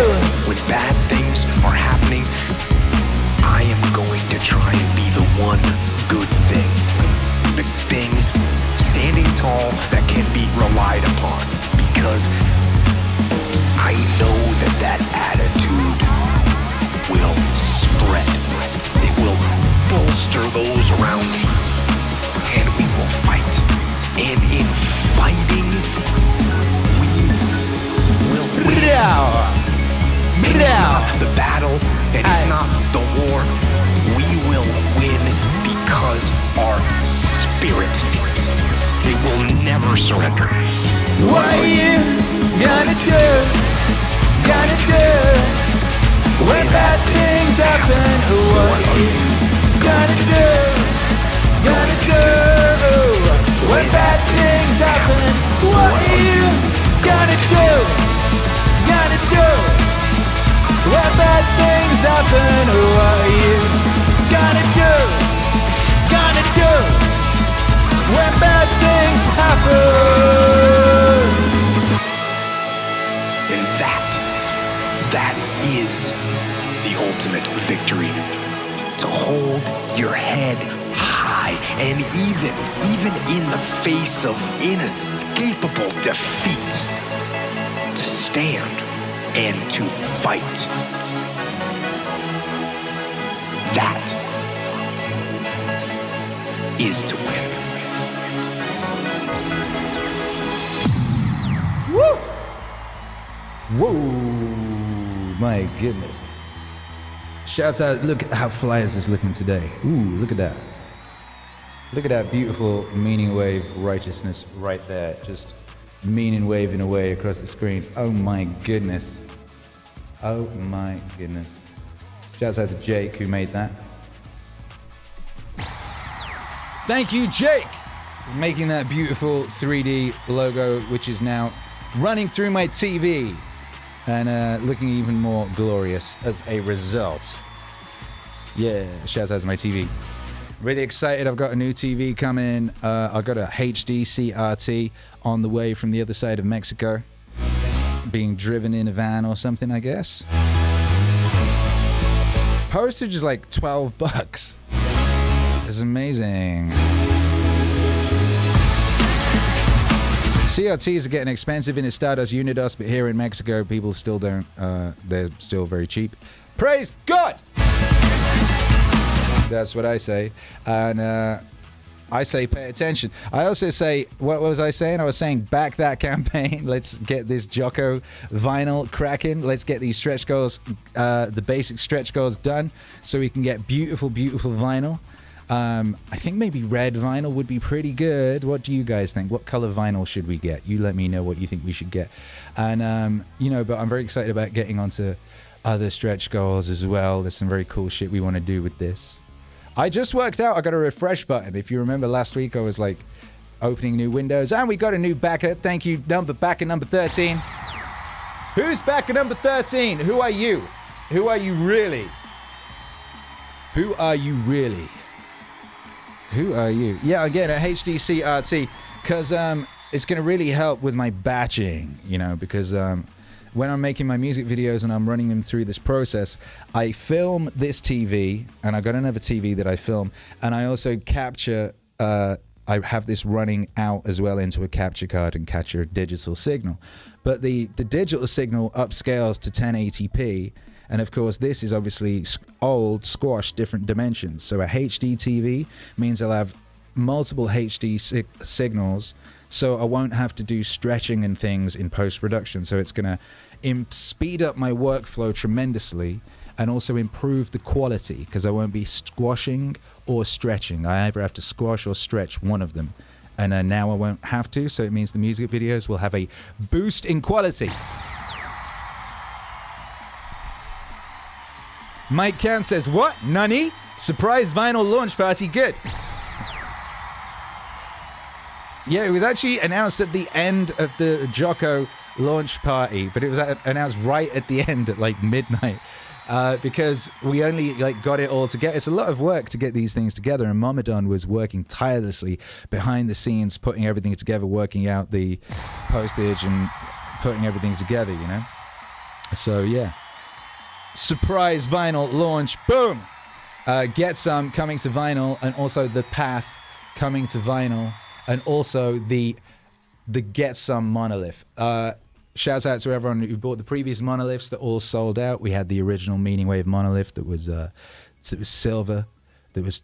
When bad things are happening, I am going to try and be the one good thing. The thing standing tall that can be relied upon. Because I know that attitude will spread. It will bolster those around me. And we will fight. And in fighting, we will win. And if not the battle, and if not the war, we will win because our spirit, it will never surrender. What are you gonna do? Gonna do when bad things happen, what are you gonna do? Gonna do when bad things happen, what are you gonna do? Gonna do when bad things happen, what are you gonna do? Gonna do when bad things happen. And that is the ultimate victory. To hold your head high, and even in the face of inescapable defeat, to stand and to fight. That is to win. Woo! Whoa! My goodness. Shouts out, look at how Flyers is looking today. Ooh, look at that. Look at that beautiful Meaningwave righteousness right there. Just Meaningwaving away across the screen. Oh my goodness. Oh my goodness. Shouts out to Jake who made that. Thank you, Jake, for making that beautiful 3D logo, which is now running through my TV and looking even more glorious as a result. Yeah, shouts out to my TV. Really excited. I've got a new TV coming. I've got a HD CRT on the way from the other side of Mexico, being driven in a van or something, I guess. Postage is like $12. It's amazing. CRTs are getting expensive in Estados Unidos, but here in Mexico, people still don't. They're still very cheap. Praise God! That's what I say. And I say pay attention. I also say, what was I saying? I was saying back that campaign. Let's get this Jocko vinyl cracking. Let's get these stretch goals, the basic stretch goals done so we can get beautiful, beautiful vinyl. I think maybe red vinyl would be pretty good. What do you guys think? What color vinyl should we get? You let me know what you think we should get. And, but I'm very excited about getting onto other stretch goals as well. There's some very cool shit we want to do with this. I just worked out. I got a refresh button. If you remember last week, I was like opening new windows, and we got a new backer. Thank you, backer number 13. Who's backer number 13? Who are you? Who are you really? Who are you really? Who are you? Yeah, again, a HD CRT, because it's going to really help with my batching, because when I'm making my music videos and I'm running them through this process, I film this TV, and I got another TV that I film, and I also capture, I have this running out as well into a capture card and capture a digital signal. But the digital signal upscales to 1080p, and of course, this is obviously old, squashed, different dimensions. So a HD TV means I'll have multiple HD signals, so I won't have to do stretching and things in post-production. So it's going to speed up my workflow tremendously and also improve the quality, because I won't be squashing or stretching. I either have to squash or stretch one of them. And now I won't have to, so it means the music videos will have a boost in quality. Mike Can says, what? Nani? Surprise vinyl launch party, good. Yeah, it was actually announced at the end of the Jocko launch party, but it was announced right at the end at like midnight, because we only got it all together. It's a lot of work to get these things together, and Momadon was working tirelessly behind the scenes, putting everything together, working out the postage and putting everything together, So yeah. Surprise vinyl launch, boom! Get Some coming to vinyl, and also The Path coming to vinyl, and also the Get Some Monolith. Shouts out to everyone who bought the previous monoliths that all sold out. We had the original Meaningwave monolith that was silver, that was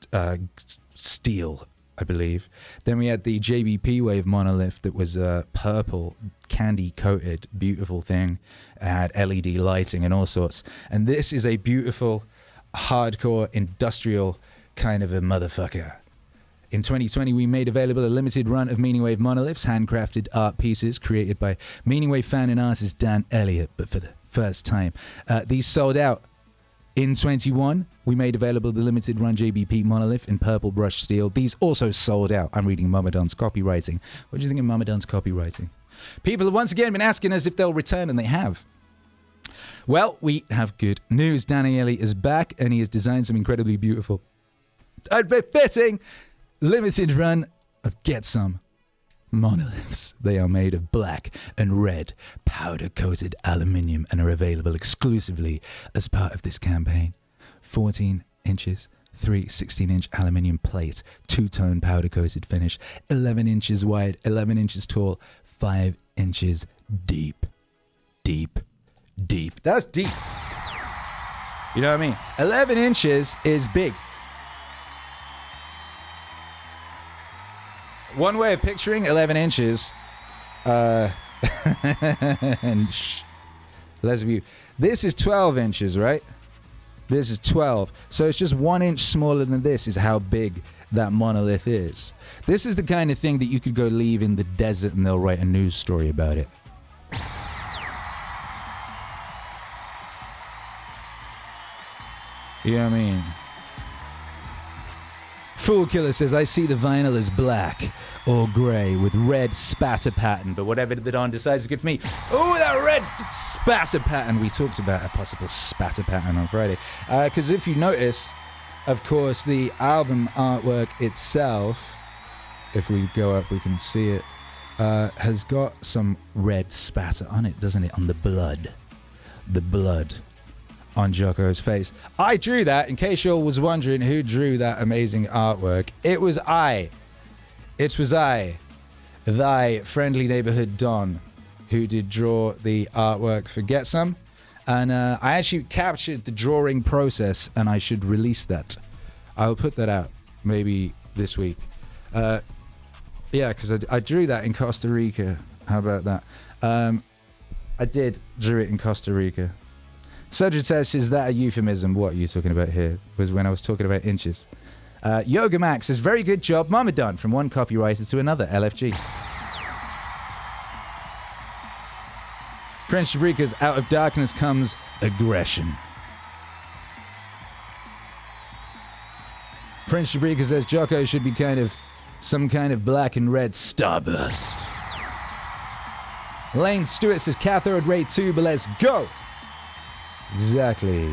steel, I believe. Then we had the JBP Wave monolith that was purple, candy-coated, beautiful thing. It had LED lighting and all sorts. And this is a beautiful, hardcore, industrial kind of a motherfucker. In 2020, we made available a limited run of Meaningwave monoliths, handcrafted art pieces created by Meaningwave fan and artist Dan Elliott, but for the first time. These sold out. In 21, we made available the limited run JBP monolith in purple brushed steel. These also sold out. I'm reading Momadon's copywriting. What do you think of Momadon's copywriting? People have once again been asking us if they'll return, and they have. Well, we have good news. Danny Elliott is back, and he has designed some incredibly beautiful and befitting limited run of Get Some monoliths. They are made of black and red powder-coated aluminium and are available exclusively as part of this campaign. 14 inches, 3 16-inch aluminium plates, two-tone powder-coated finish, 11 inches wide, 11 inches tall, 5 inches deep. deep. That's deep. You know what I mean? 11 inches is big. One way of picturing 11 inches, and let's view. This is 12 inches, right? This is 12. So it's just 1 inch smaller than this is how big that monolith is. This is the kind of thing that you could go leave in the desert and they'll write a news story about it. You know what I mean? Fool Killer says, I see the vinyl as black or grey with red spatter pattern, but whatever the Don decides is good for me. Oh, that red spatter pattern. We talked about a possible spatter pattern on Friday. Because if you notice, of course, the album artwork itself, if we go up, we can see it, has got some red spatter on it, doesn't it? On the blood. The blood on Jocko's face. I drew that, in case you all was wondering who drew that amazing artwork. It was I. It was I, thy friendly neighborhood Don, who did draw the artwork for Get Some. And I actually captured the drawing process, and I should release that. I'll put that out maybe this week. Yeah, because I drew that in Costa Rica. How about that? I did drew it in Costa Rica. Cedric says, is that a euphemism? What are you talking about here? Was when I was talking about inches. Yoga Max says, very good job, Mama Don, from one copywriter to another, LFG. Prince Shabrika's out of darkness comes aggression. Prince Shabrika says, Jocko should be some kind of black and red starburst. Lane Stewart says, cathode ray too, but let's go. Exactly.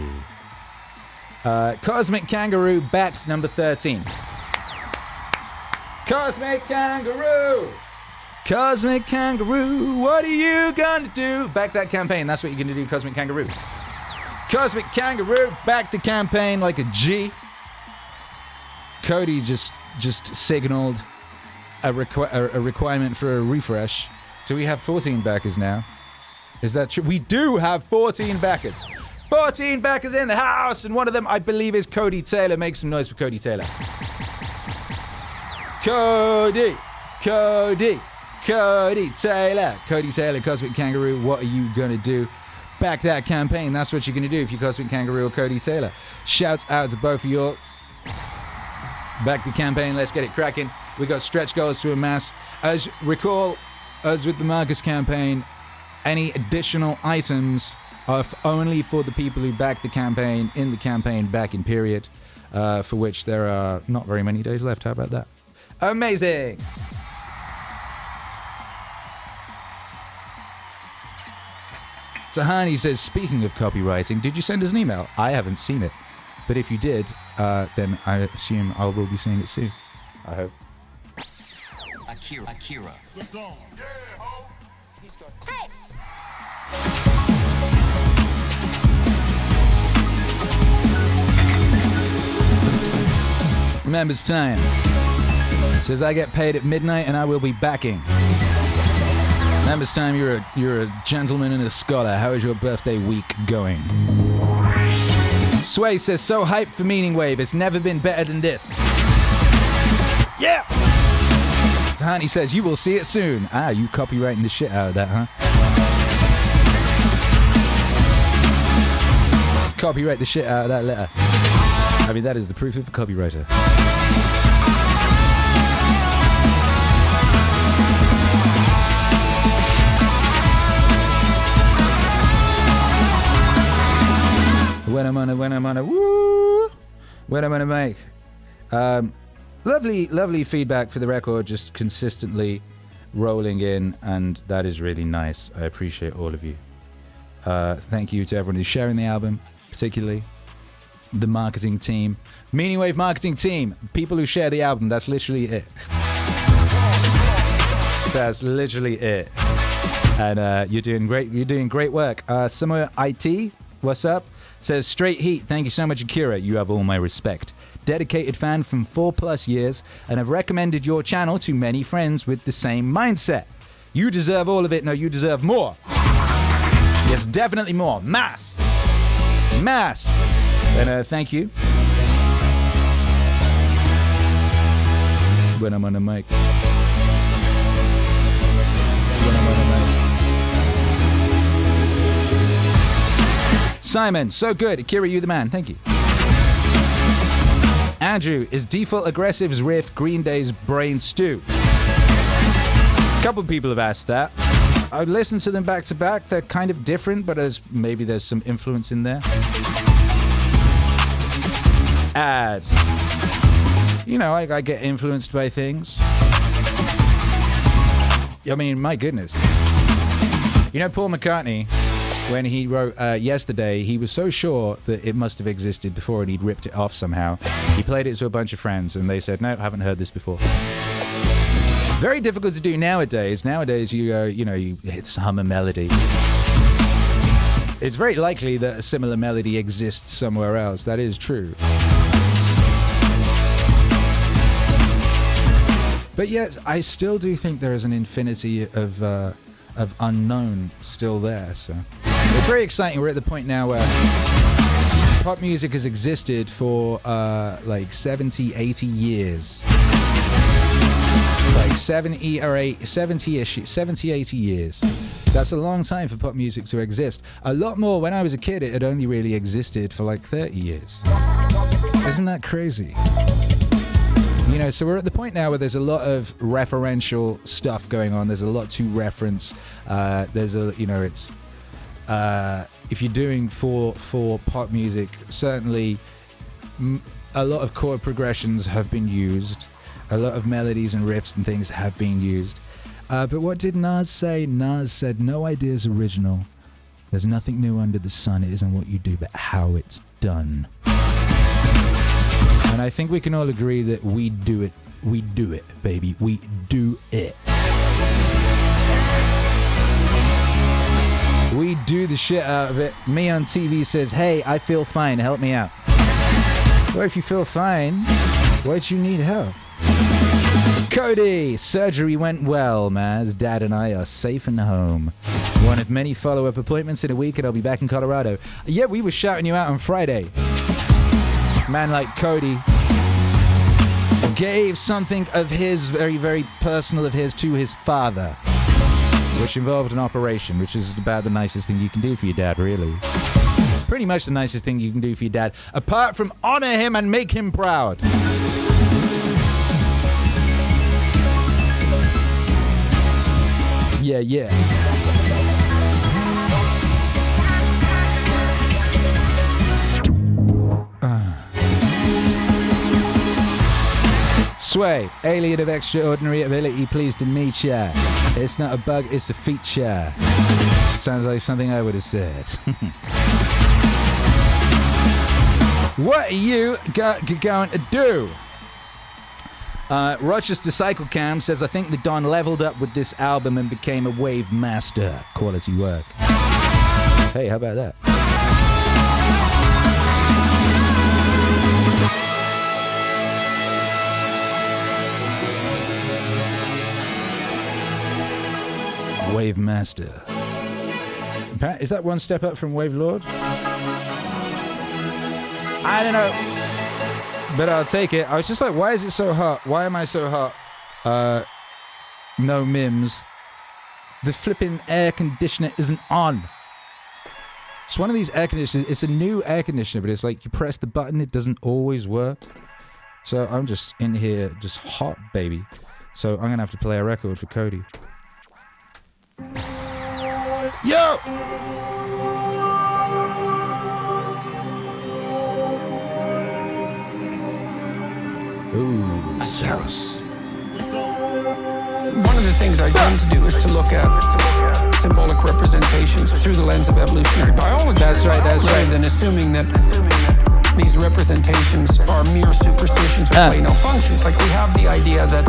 Cosmic Kangaroo backed number 13. Cosmic Kangaroo! Cosmic Kangaroo, what are you gonna do? Back that campaign, that's what you're gonna do, Cosmic Kangaroo. Cosmic Kangaroo, back the campaign like a G. Cody just signaled a requirement for a refresh. Do we have 14 backers now? Is that true? We do have 14 backers. 14 backers in the house, and one of them, I believe, is Cody Taylor. Make some noise for Cody Taylor. Cody Taylor. Cody Taylor, Cosmic Kangaroo, what are you gonna do? Back that campaign. That's what you're gonna do if you're Cosmic Kangaroo or Cody Taylor. Shouts out to both of you all. Back the campaign. Let's get it cracking. We got stretch goals to amass. As recall, as with the Marcus campaign, any additional items are only for the people who back the campaign in the campaign backing period, for which there are not very many days left. How about that? Amazing! Sahani says, speaking of copywriting, did you send us an email? I haven't seen it. But if you did, then I assume I will be seeing it soon. I hope. Akira. What's going on? Yeah, ho. Hey! Members time. Says I get paid at midnight and I will be backing. Members time, you're a gentleman and a scholar. How is your birthday week going? Sway says, so hyped for Meaningwave. It's never been better than this. Yeah! Tahani says, you will see it soon. Ah, you copywriting the shit out of that, huh? Copyright the shit out of that letter. I mean, that is the proof of a copywriter. When I'm on a make. Lovely feedback for the record, just consistently rolling in, and that is really nice. I appreciate all of you. Thank you to everyone who's sharing the album, particularly the marketing team. Meaningwave marketing team, people who share the album, that's literally it. That's literally it. And you're doing great work. Summer IT, what's up? Says, straight heat, thank you so much, Akira. You have all my respect. Dedicated fan from 4+ years, and have recommended your channel to many friends with the same mindset. You deserve all of it. No, you deserve more. Yes, definitely more. Mass. And thank you. When I'm on the mic. Simon, so good. Akira, you the man. Thank you. Andrew, is Default Aggressive's riff Green Day's Brain Stew? A couple of people have asked that. I listened to them back to back. They're kind of different, but maybe there's some influence in there. Ads. You know, I get influenced by things. I mean, my goodness. You know, Paul McCartney, when he wrote Yesterday, he was so sure that it must have existed before and he'd ripped it off somehow. He played it to a bunch of friends and they said, no, haven't heard this before. Very difficult to do nowadays. Nowadays, you hum a melody. It's very likely that a similar melody exists somewhere else. That is true. But yet, I still do think there is an infinity of unknown still there. So it's very exciting. We're at the point now where pop music has existed for like 70, 80 years. Like 70 or 80 years. That's a long time for pop music to exist. A lot more when I was a kid, it had only really existed for like 30 years. Isn't that crazy? You know, so we're at the point now where there's a lot of referential stuff going on. There's a lot to reference. There's a, you know, it's if you're doing for pop music, certainly a lot of chord progressions have been used. A lot of melodies and riffs and things have been used. But what did Nas say? Nas said, no idea's original. There's nothing new under the sun. It isn't what you do, but how it's done. And I think we can all agree that we do it. We do it, baby. We do it. We do the shit out of it. Me on TV says, hey, I feel fine. Help me out. Well, if you feel fine, why'd you need help? Cody, surgery went well, Maz. Dad and I are safe and home. One of many follow-up appointments in a week and I'll be back in Colorado. Yeah, we were shouting you out on Friday. Man like Cody gave something of his, very, very personal of his, to his father, which involved an operation, which is about the nicest thing you can do for your dad, really. Pretty much the nicest thing you can do for your dad, apart from honor him and make him proud. Yeah, yeah. Sway, alien of extraordinary ability, pleased to meet ya. It's not a bug, it's a feature. Sounds like something I would have said. What are you going to do? Rochester Cycle Cam says, I think the Don leveled up with this album and became a wave master. Quality work. Hey, how about that? Wave Master. Is that one step up from Wave Lord? I don't know. But I'll take it. I was just like, why is it so hot? Why am I so hot? No Mims. The flipping air conditioner isn't on. It's one of these air conditioners. It's a new air conditioner, but it's like you press the button, it doesn't always work. So I'm just in here, just hot, baby. So I'm going to have to play a record for Cody. Yo! Ooh, sauce. One of the things I tend to do is to look at symbolic representations through the lens of evolutionary biology. That's right. Rather than assuming that these representations are mere superstitions or play no functions. Like we have the idea that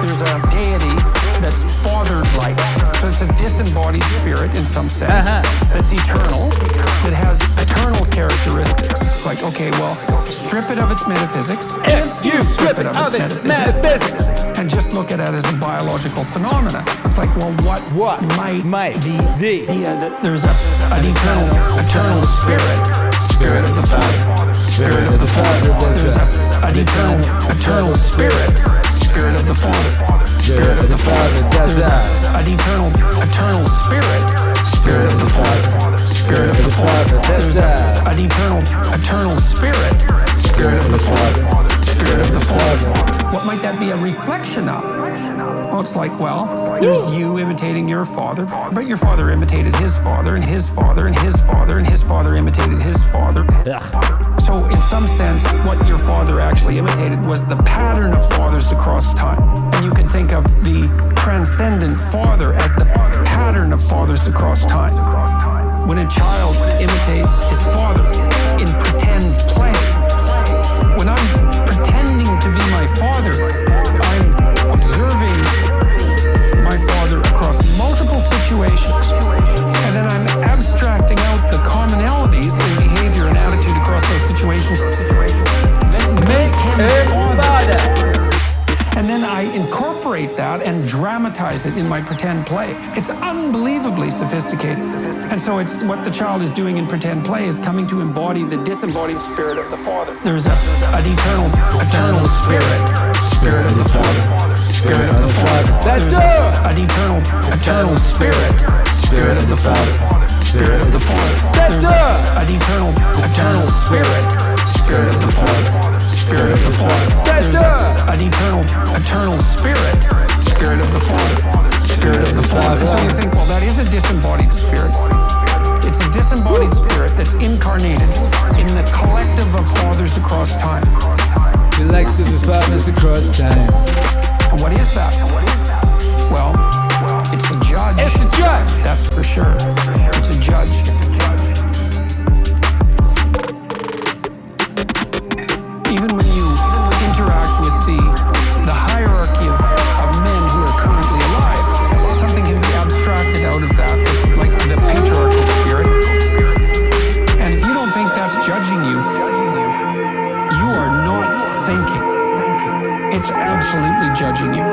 there's a deity that's father-like. So it's a disembodied spirit in some sense that's eternal, that has eternal characteristics. It's like, okay, well, strip it of its metaphysics. If you strip it of its metaphysics. and just look at it as a biological phenomena. It's like, well, what might be the idea that there's an eternal spirit of the Father, spirit of the Father. There's an eternal spirit of the Father, spirit of the Father. There's an eternal spirit of the Father, spirit of the Father. There's an eternal spirit of the Father, spirit of the Father. What might that be a reflection of? Well, it's like, well, there's you imitating your father, but your father imitated his father, and his father, and his father, and his father imitated his father. So in some sense, what your father actually imitated was the pattern of fathers across time. And you can think of the transcendent father as the pattern of fathers across time. When a child imitates his father in pretend play, when I'm pretending to be my father, I'm observing my father across multiple situations, and then I'm abstracting out the commonalities in behavior and attitude across those situations that make him father. And then I incorporate that and dramatize it in my pretend play. It's unbelievably sophisticated. And so it's what the child is doing in pretend play is coming to embody the disembodied spirit of the Father. There's an eternal spirit of the Father, spirit of the Father. That's an eternal spirit of the Father, spirit of the Father. That's an eternal spirit of the Father, spirit of the Father. That's an eternal spirit of the Father, spirit of the Father. So you think, well, that is a disembodied spirit. It's a disembodied spirit that's incarnated in the collective of fathers across time. Collective of fathers across time. And what is that? Well, it's a judge. It's a judge. That's for sure. It's a judge. Even when you interact with the hierarchy of men who are currently alive, something can be abstracted out of that. It's like the patriarchal spirit. And if you don't think that's judging you, you are not thinking. It's absolutely judging you.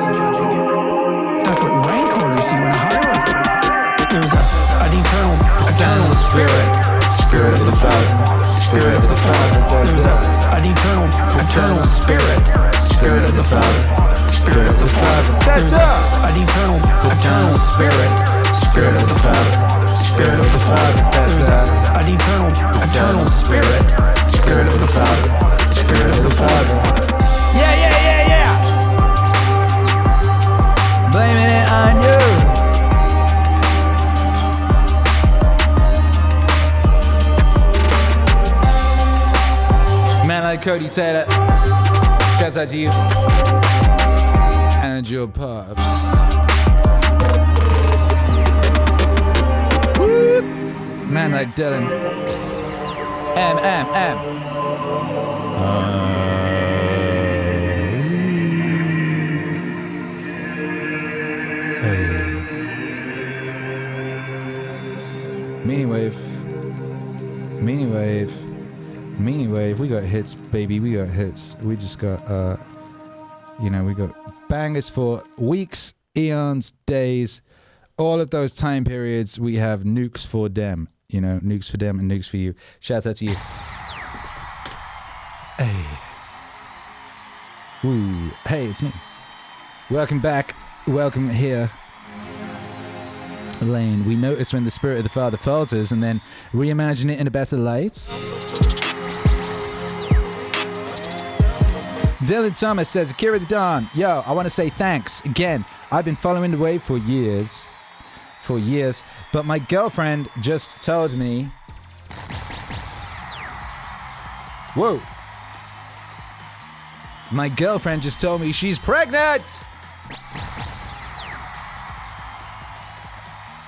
That's what rank orders you in a hierarchy. There's an eternal spirit of the Father, spirit of the Father. There's an eternal spirit of the Father, spirit of the Father. There's an eternal spirit of the Father, spirit of the Father. There's an eternal spirit of the Father, spirit of the Father. Yeah. Blaming it on you. Man like Cody Taylor. Shouts out to you. And your pups. Whoop. Man like Dylan. M. Meaningwave, we got hits, baby, we got hits. We just got, we got bangers for weeks, eons, days, all of those time periods. We have nukes for them, nukes for them and nukes for you. Shout out to you. Hey. Woo. Hey, it's me. Welcome back. Welcome here. Lane, we notice when the spirit of the Father falters and then reimagine it in a better light. Dylan Thomas says, Akira the Dawn, yo, I want to say thanks again. I've been following the wave for years, but my girlfriend just told me, whoa, my girlfriend just told me she's pregnant.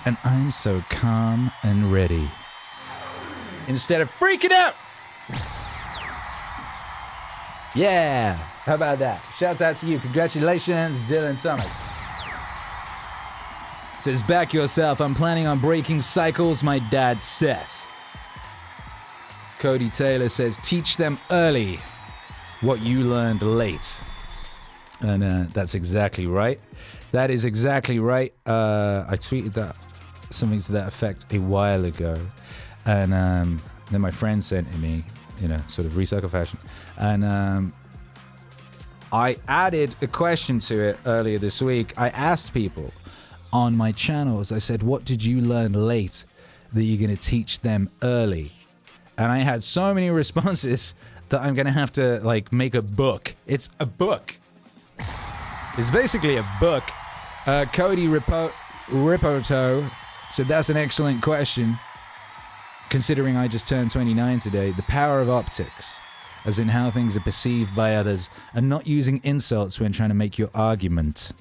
And I'm so calm and ready. Instead of freaking out. Yeah, how about that? Shouts out to you. Congratulations, Dylan Summers. Says, back yourself. I'm planning on breaking cycles my dad set. Cody Taylor says, teach them early what you learned late. And that's exactly right. That is exactly right. I tweeted that something to that effect a while ago. And then my friend sent it me, sort of recycle fashion. And I added a question to it earlier this week. I asked people on my channels, I said, what did you learn late that you're going to teach them early? And I had so many responses that I'm going to have to make a book. It's a book. It's basically a book. Cody Ripoto said, that's an excellent question. Considering I just turned 29 today, the power of optics, as in how things are perceived by others, and not using insults when trying to make your argument.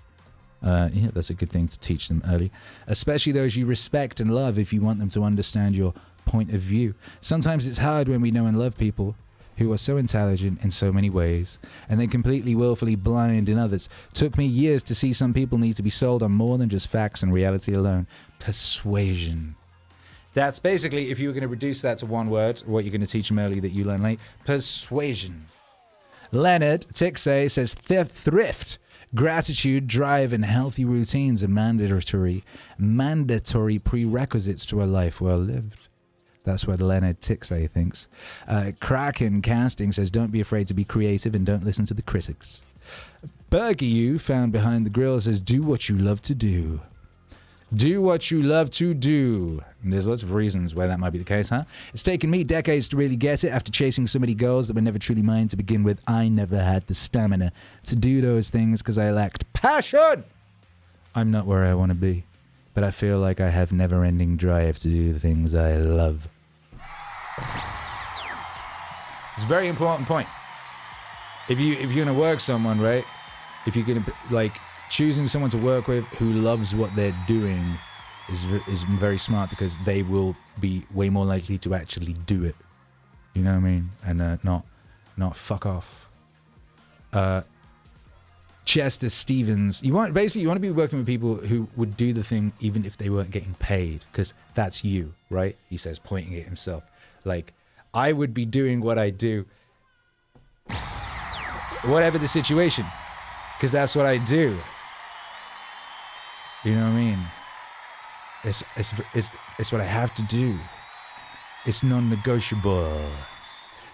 Yeah, that's a good thing to teach them early, especially those you respect and love if you want them to understand your point of view. Sometimes it's hard when we know and love people who are so intelligent in so many ways and then completely willfully blind in others. Took me years to see some people need to be sold on more than just facts and reality alone. Persuasion. That's basically, if you were going to reduce that to one word, what you're going to teach them early that you learn late. Persuasion. Leonard Tixay says thrift. Gratitude, drive, and healthy routines are mandatory prerequisites to a life well lived. That's what Leonard Tixay thinks. Kraken Casting says, don't be afraid to be creative and don't listen to the critics. Burger You, found behind the grill, says, do what you love to do. Do what you love to do. And there's lots of reasons why that might be the case, huh? It's taken me decades to really get it. After chasing so many goals that were never truly mine to begin with, I never had the stamina to do those things because I lacked passion. I'm not where I want to be, but I feel like I have never-ending drive to do the things I love. It's a very important point. If you're going to work someone, right? If you're going to, choosing someone to work with who loves what they're doing is very smart, because they will be way more likely to actually do it. You know what I mean? And not fuck off. Chester Stevens, you want to be working with people who would do the thing even if they weren't getting paid, because that's you, right? He says, pointing at himself. I would be doing what I do, whatever the situation, because that's what I do. You know what I mean? It's what I have to do. It's non-negotiable.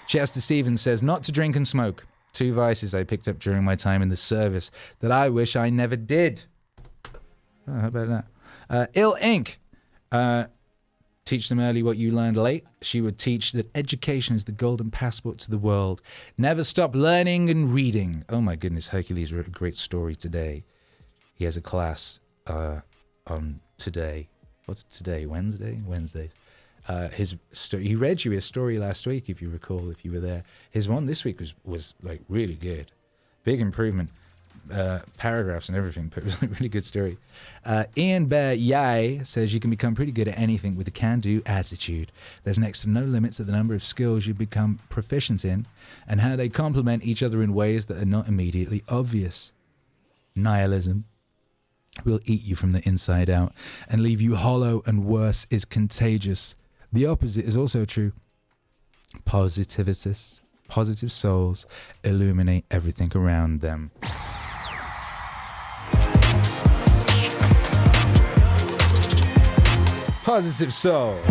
Chester Stevens says, not to drink and smoke. 2 vices I picked up during my time in the service that I wish I never did. Oh, how about that? Ill Inc. Teach them early what you learned late. She would teach that education is the golden passport to the world. Never stop learning and reading. Oh my goodness, Hercules wrote a great story today. He has a class on today. What's today? Wednesdays. He read you his story last week, if you recall, if you were there. His one this week was really good. Big improvement. Paragraphs and everything, but it was a really good story. Ian Bear Yai says you can become pretty good at anything with a can-do attitude. There's next to no limits to the number of skills you become proficient in and how they complement each other in ways that are not immediately obvious. Nihilism will eat you from the inside out and leave you hollow, and worse is contagious. The opposite is also true. Positive souls illuminate everything around them. Positive souls.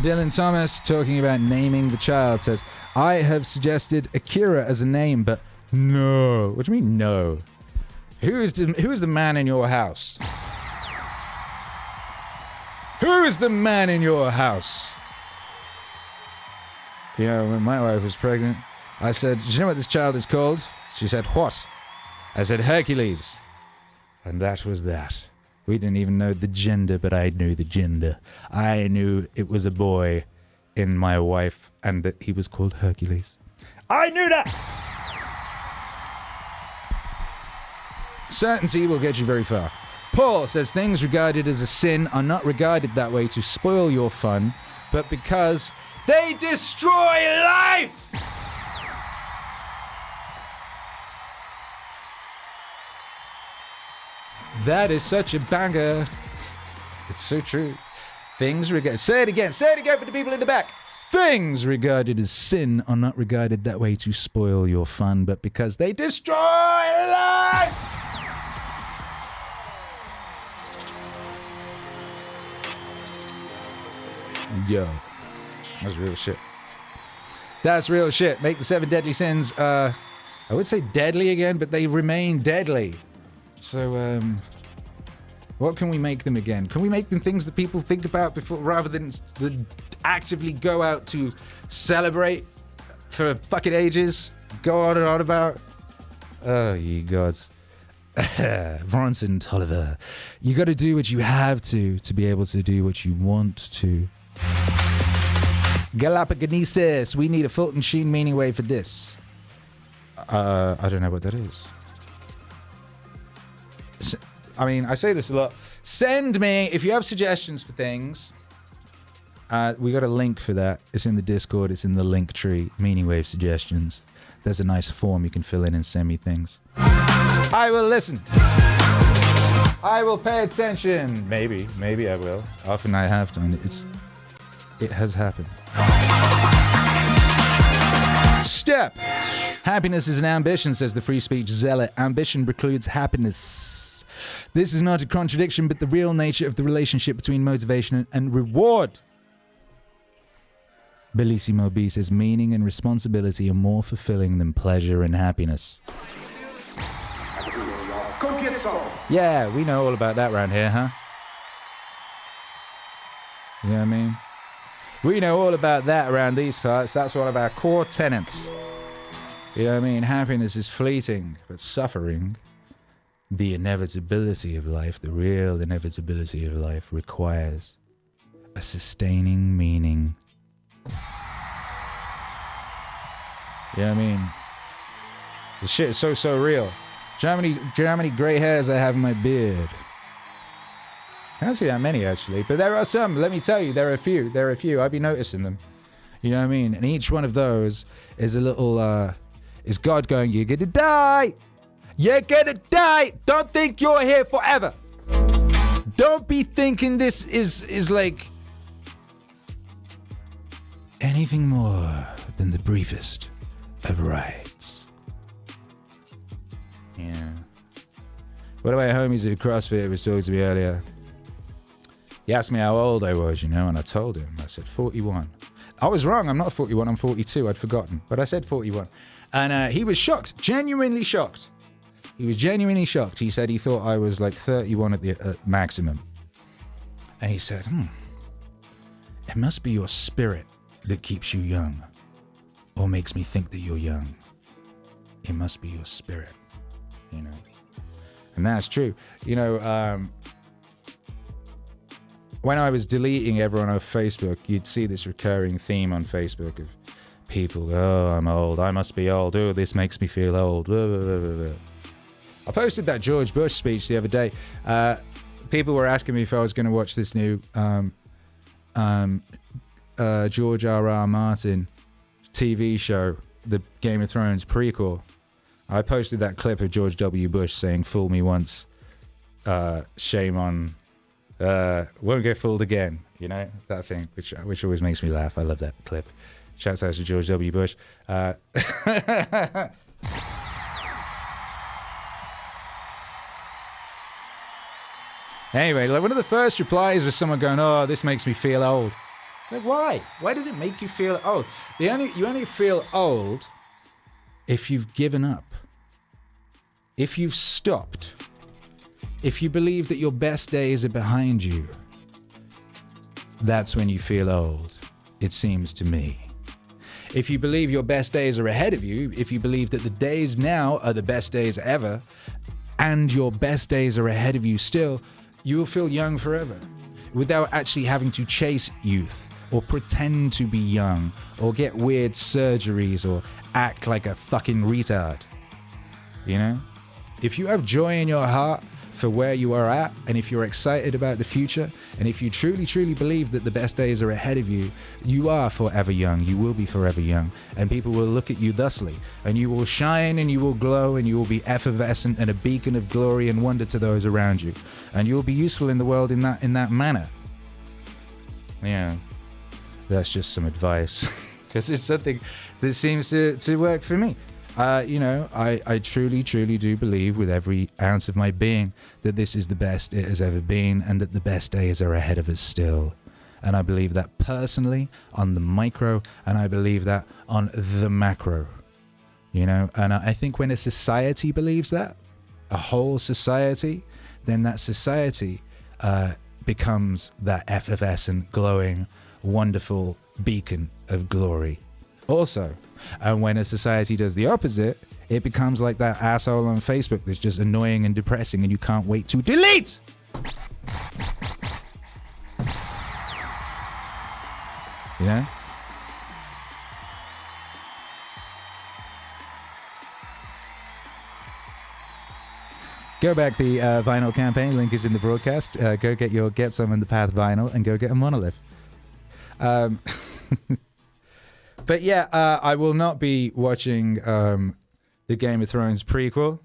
Dylan Thomas, talking about naming the child, says, I have suggested Akira as a name, but no. What do you mean no? Who is the man in your house? Who is the man in your house? You know, when my wife was pregnant, I said, do you know what this child is called? She said, what? I said, Hercules. And that was that. We didn't even know the gender, but I knew the gender. I knew it was a boy in my wife and that he was called Hercules. I knew that! Certainty will get you very far. Paul says things regarded as a sin are not regarded that way to spoil your fun, but because they destroy life! That is such a banger. It's so true. Say it again for the people in the back. Things regarded as sin are not regarded that way to spoil your fun, but because they destroy life. Yo, that's real shit. That's real shit. Make the 7 deadly sins, I would say deadly again, but they remain deadly. So, what can we make them again? Can we make them things that people think about before, rather than actively go out to celebrate for fucking ages? Go on and on about? Oh, ye gods. Bronson Tolliver. You got to do what you have to be able to do what you want to. Galapagos. We need a Fulton Sheen Meaningwave for this. I don't know what that is. I mean, I say this a lot. Send me, if you have suggestions for things, we got a link for that. It's in the Discord. It's in the link tree. Meaningwave suggestions. There's a nice form you can fill in and send me things. I will listen. I will pay attention. Maybe I will. Often I have done. It has happened. Step. Happiness is an ambition, says the free speech zealot. Ambition precludes happiness. This is not a contradiction, but the real nature of the relationship between motivation and reward. Bellissimo B says meaning and responsibility are more fulfilling than pleasure and happiness. Go get some. Yeah, we know all about that around here, huh? You know what I mean? We know all about that around these parts. That's one of our core tenets. You know what I mean? Happiness is fleeting, but suffering, the inevitability of life, the real inevitability of life, requires a sustaining meaning. You know what I mean? The shit is so real. Do you know how many gray hairs I have in my beard? I can't see that many, actually. But there are some. Let me tell you, there are a few. I've been noticing them. You know what I mean? And each one of those is a little, is God going, you're gonna die. You're gonna die. Don't think you're here forever. Don't be thinking this is like anything more than the briefest of rides. Yeah. One of my homies at CrossFit was talking to me earlier. He asked me how old I was, and I told him. I said 41. I was wrong. I'm not 41. I'm 42. I'd forgotten. But I said 41. And he was shocked. Genuinely shocked. He was genuinely shocked. He said he thought I was like 31 at the maximum. And he said, it must be your spirit that keeps you young. Or makes me think that you're young. It must be your spirit. And that's true. When I was deleting everyone off Facebook, you'd see this recurring theme on Facebook of people, oh, I'm old, I must be old, oh, this makes me feel old. Blah, blah, blah, blah, blah. I posted that George Bush speech the other day. People were asking me if I was going to watch this new George R.R. Martin TV show, the Game of Thrones prequel. I posted that clip of George W. Bush saying, fool me once, shame on... won't get fooled again, that thing, which always makes me laugh. I love that clip. Shouts out to George W. Bush. Anyway, like one of the first replies was someone going, oh, this makes me feel old. Like, why? Why does it make you feel old? You only feel old if you've given up. If you've stopped. If you believe that your best days are behind you, that's when you feel old, it seems to me. If you believe your best days are ahead of you, if you believe that the days now are the best days ever, and your best days are ahead of you still, you will feel young forever, without actually having to chase youth, or pretend to be young, or get weird surgeries, or act like a fucking retard. If you have joy in your heart for where you are at, and if you're excited about the future, and if you truly, truly believe that the best days are ahead of you, you are forever young. You will be forever young, and people will look at you thusly, and you will shine, and you will glow, and you will be effervescent and a beacon of glory and wonder to those around you, and you will be useful in the world in that manner. Yeah. That's just some advice. Because it's something that seems to work for me. I truly do believe with every ounce of my being that this is the best it has ever been and that the best days are ahead of us still. And I believe that personally on the micro, and I believe that on the macro. And I think when a society believes that, a whole society, then that society becomes that effervescent, glowing, wonderful beacon of glory. Also, and when a society does the opposite, it becomes like that asshole on Facebook that's just annoying and depressing and you can't wait to delete. Go back the vinyl campaign. Link is in the broadcast. Go get some in the Path vinyl and go get a Monolith. But yeah, I will not be watching the Game of Thrones prequel.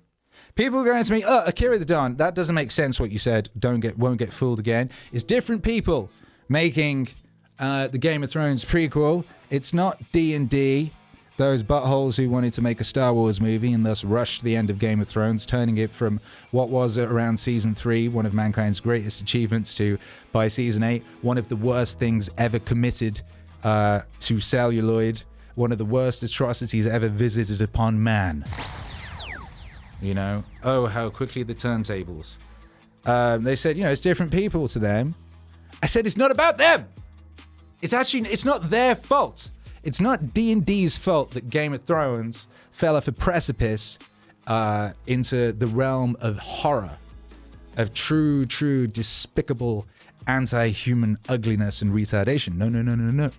People are going to me, Akira the Don, that doesn't make sense what you said. Won't get fooled again. It's different people making the Game of Thrones prequel. It's not D&D, those buttholes who wanted to make a Star Wars movie and thus rushed the end of Game of Thrones, turning it from what was around season 3, one of mankind's greatest achievements, to, by season 8, one of the worst things ever committed to celluloid, one of the worst atrocities ever visited upon man. Oh, how quickly the turntables. They said, it's different people to them. I said, it's not about them. It's not their fault. It's not D&D's fault that Game of Thrones fell off a precipice into the realm of horror, of true, despicable, anti-human ugliness and retardation. No.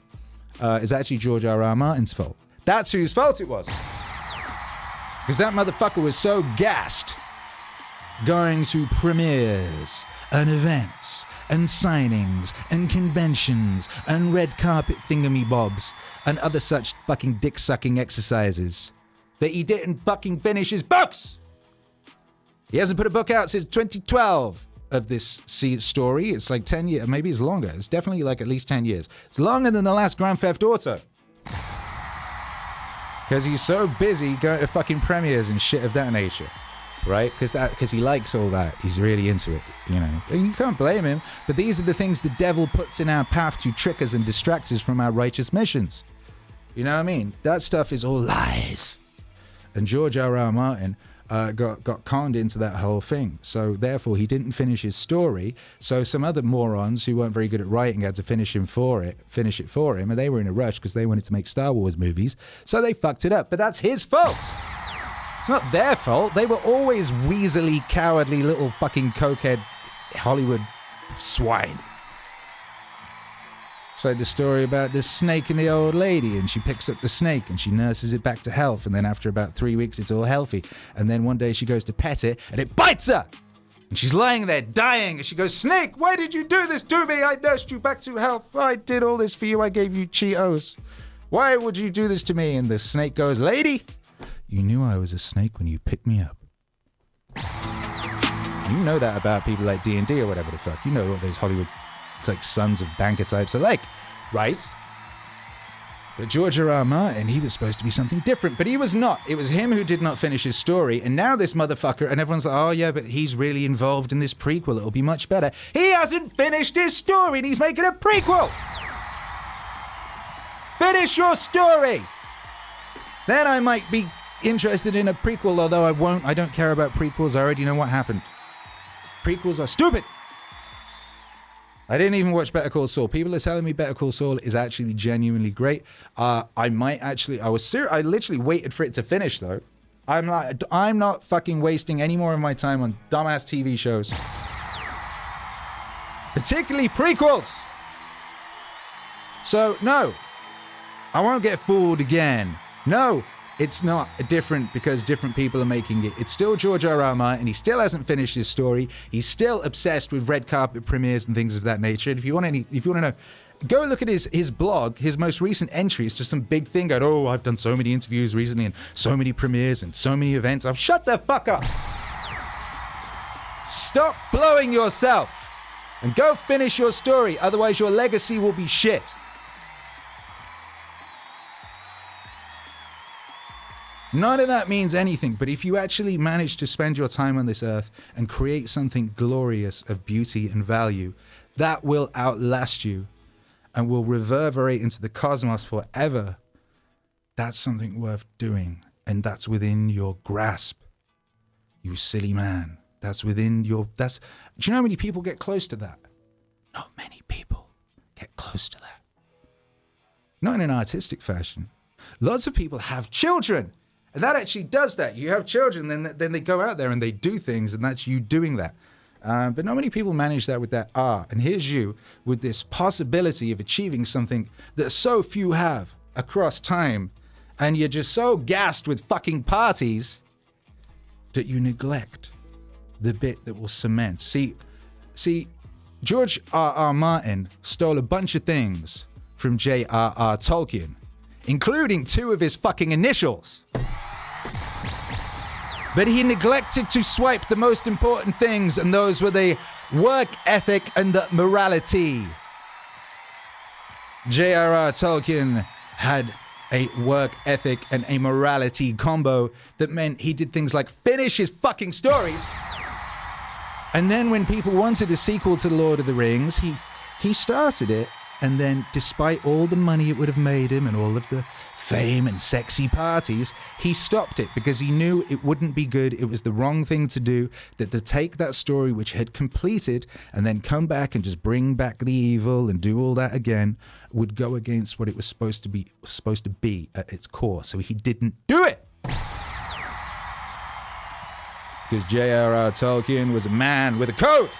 It's actually George R.R. Martin's fault. That's whose fault it was. Because that motherfucker was so gassed going to premieres and events and signings and conventions and red carpet thingamybobs and other such fucking dick-sucking exercises that he didn't fucking finish his books. He hasn't put a book out since 2012 of this story. It's like 10 years, maybe it's longer. It's definitely like at least 10 years. It's longer than the last Grand Theft Auto. Because he's so busy going to fucking premieres and shit of that nature. Right? Because he likes all that. He's really into it, And you can't blame him. But these are the things the devil puts in our path to trick us and distract us from our righteous missions. You know what I mean? That stuff is all lies. And George R.R. Martin got conned into that whole thing. So therefore, he didn't finish his story. So some other morons who weren't very good at writing had to finish it for him. And they were in a rush because they wanted to make Star Wars movies. So they fucked it up. But that's his fault. It's not their fault. They were always weaselly, cowardly little fucking cokehead Hollywood swine. It's like the story about the snake and the old lady, and she picks up the snake and she nurses it back to health, and then after about 3 weeks it's all healthy, and then one day she goes to pet it and it bites her, and she's lying there dying, and she goes, "Snake, why did you do this to me? I nursed you back to health. I did all this for you. I gave you Cheetos. Why would you do this to me?" And the snake goes, "Lady, you knew I was a snake when you picked me up." You know that about people like D&D or whatever the fuck. You know what those Hollywood, it's like sons of banker types are like, right? But George R.R. Martin, he was supposed to be something different, but he was not. It was him who did not finish his story, and now this motherfucker, and everyone's like, "Oh yeah, but he's really involved in this prequel. It'll be much better." He hasn't finished his story, and he's making a prequel. Finish your story. Then I might be interested in a prequel, although I won't. I don't care about prequels. I already know what happened. Prequels are stupid. I didn't even watch Better Call Saul. People are telling me Better Call Saul is actually genuinely great. I literally waited for it to finish though. I'm not fucking wasting any more of my time on dumbass TV shows. Particularly prequels. So no, I won't get fooled again. No, it's not different because different people are making it. It's still George R.R. Martin. He still hasn't finished his story. He's still obsessed with red carpet premieres and things of that nature. And if you want to know, go look at his blog. His most recent entry is just some big thing going, "Oh, I've done so many interviews recently and so many premieres and so many events." I've shut the fuck up. Stop blowing yourself and go finish your story. Otherwise, your legacy will be shit. None of that means anything, but if you actually manage to spend your time on this earth and create something glorious of beauty and value, that will outlast you and will reverberate into the cosmos forever. That's something worth doing, and that's within your grasp. You silly man. That's within your... Do you know how many people get close to that? Not many people get close to that. Not in an artistic fashion. Lots of people have children. And that actually does that. You have children, then they go out there and they do things, and that's you doing that. But not many people manage that with that art. And here's you with this possibility of achieving something that so few have across time. And you're just so gassed with fucking parties that you neglect the bit that will cement. See, George R.R. Martin stole a bunch of things from J.R.R. Tolkien, including 2 of his fucking initials. But he neglected to swipe the most important things, and those were the work ethic and the morality. J.R.R. Tolkien had a work ethic and a morality combo that meant he did things like finish his fucking stories. And then when people wanted a sequel to Lord of the Rings, he started it. And then, despite all the money it would have made him and all of the fame and sexy parties, he stopped it because he knew it wouldn't be good. It was the wrong thing to do, that to take that story which had completed and then come back and just bring back the evil and do all that again would go against what it was supposed to be at its core. So he didn't do it. Because J.R.R. Tolkien was a man with a code.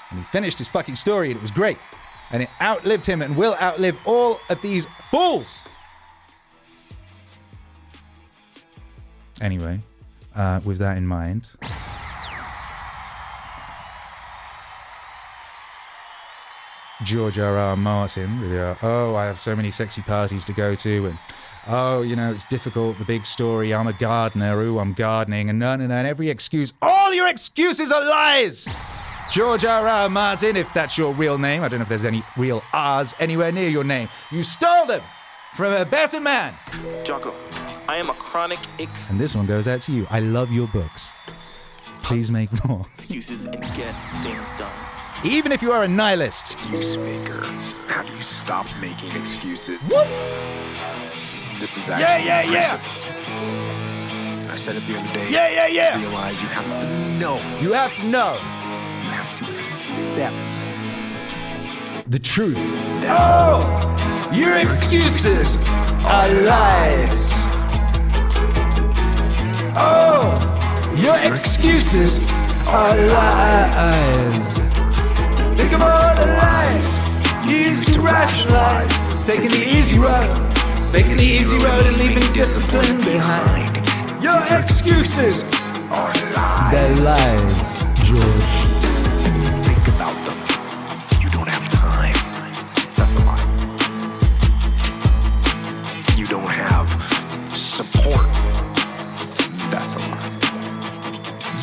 And he finished his fucking story, and it was great. And it outlived him and will outlive all of these fools. Anyway, with that in mind, George R.R. Martin, with I have so many sexy parties to go to, and it's difficult, the big story, I'm a gardener, I'm gardening, and and every excuse, all your excuses are lies! George R.R. Martin, if that's your real name, I don't know if there's any real R's anywhere near your name. You stole them from a better man. Jocko, I am a chronic And this one goes out to you. I love your books. Please make more. excuses and get things done. Even if you are a nihilist. Excuse maker. How do you stop making excuses? Whoop. This is actually Yeah. I said it the other day. Yeah. Realize you have to know. You have to know You have to accept. the truth. Oh, your excuses are lies. Oh, your excuses are lies. Think of all the lies you used to rationalize. Taking the easy road, taking the easy road and leaving discipline behind. Your excuses are lies. They're lies, George. Think about them. You don't have time. That's a lie. You don't have support. That's a lie.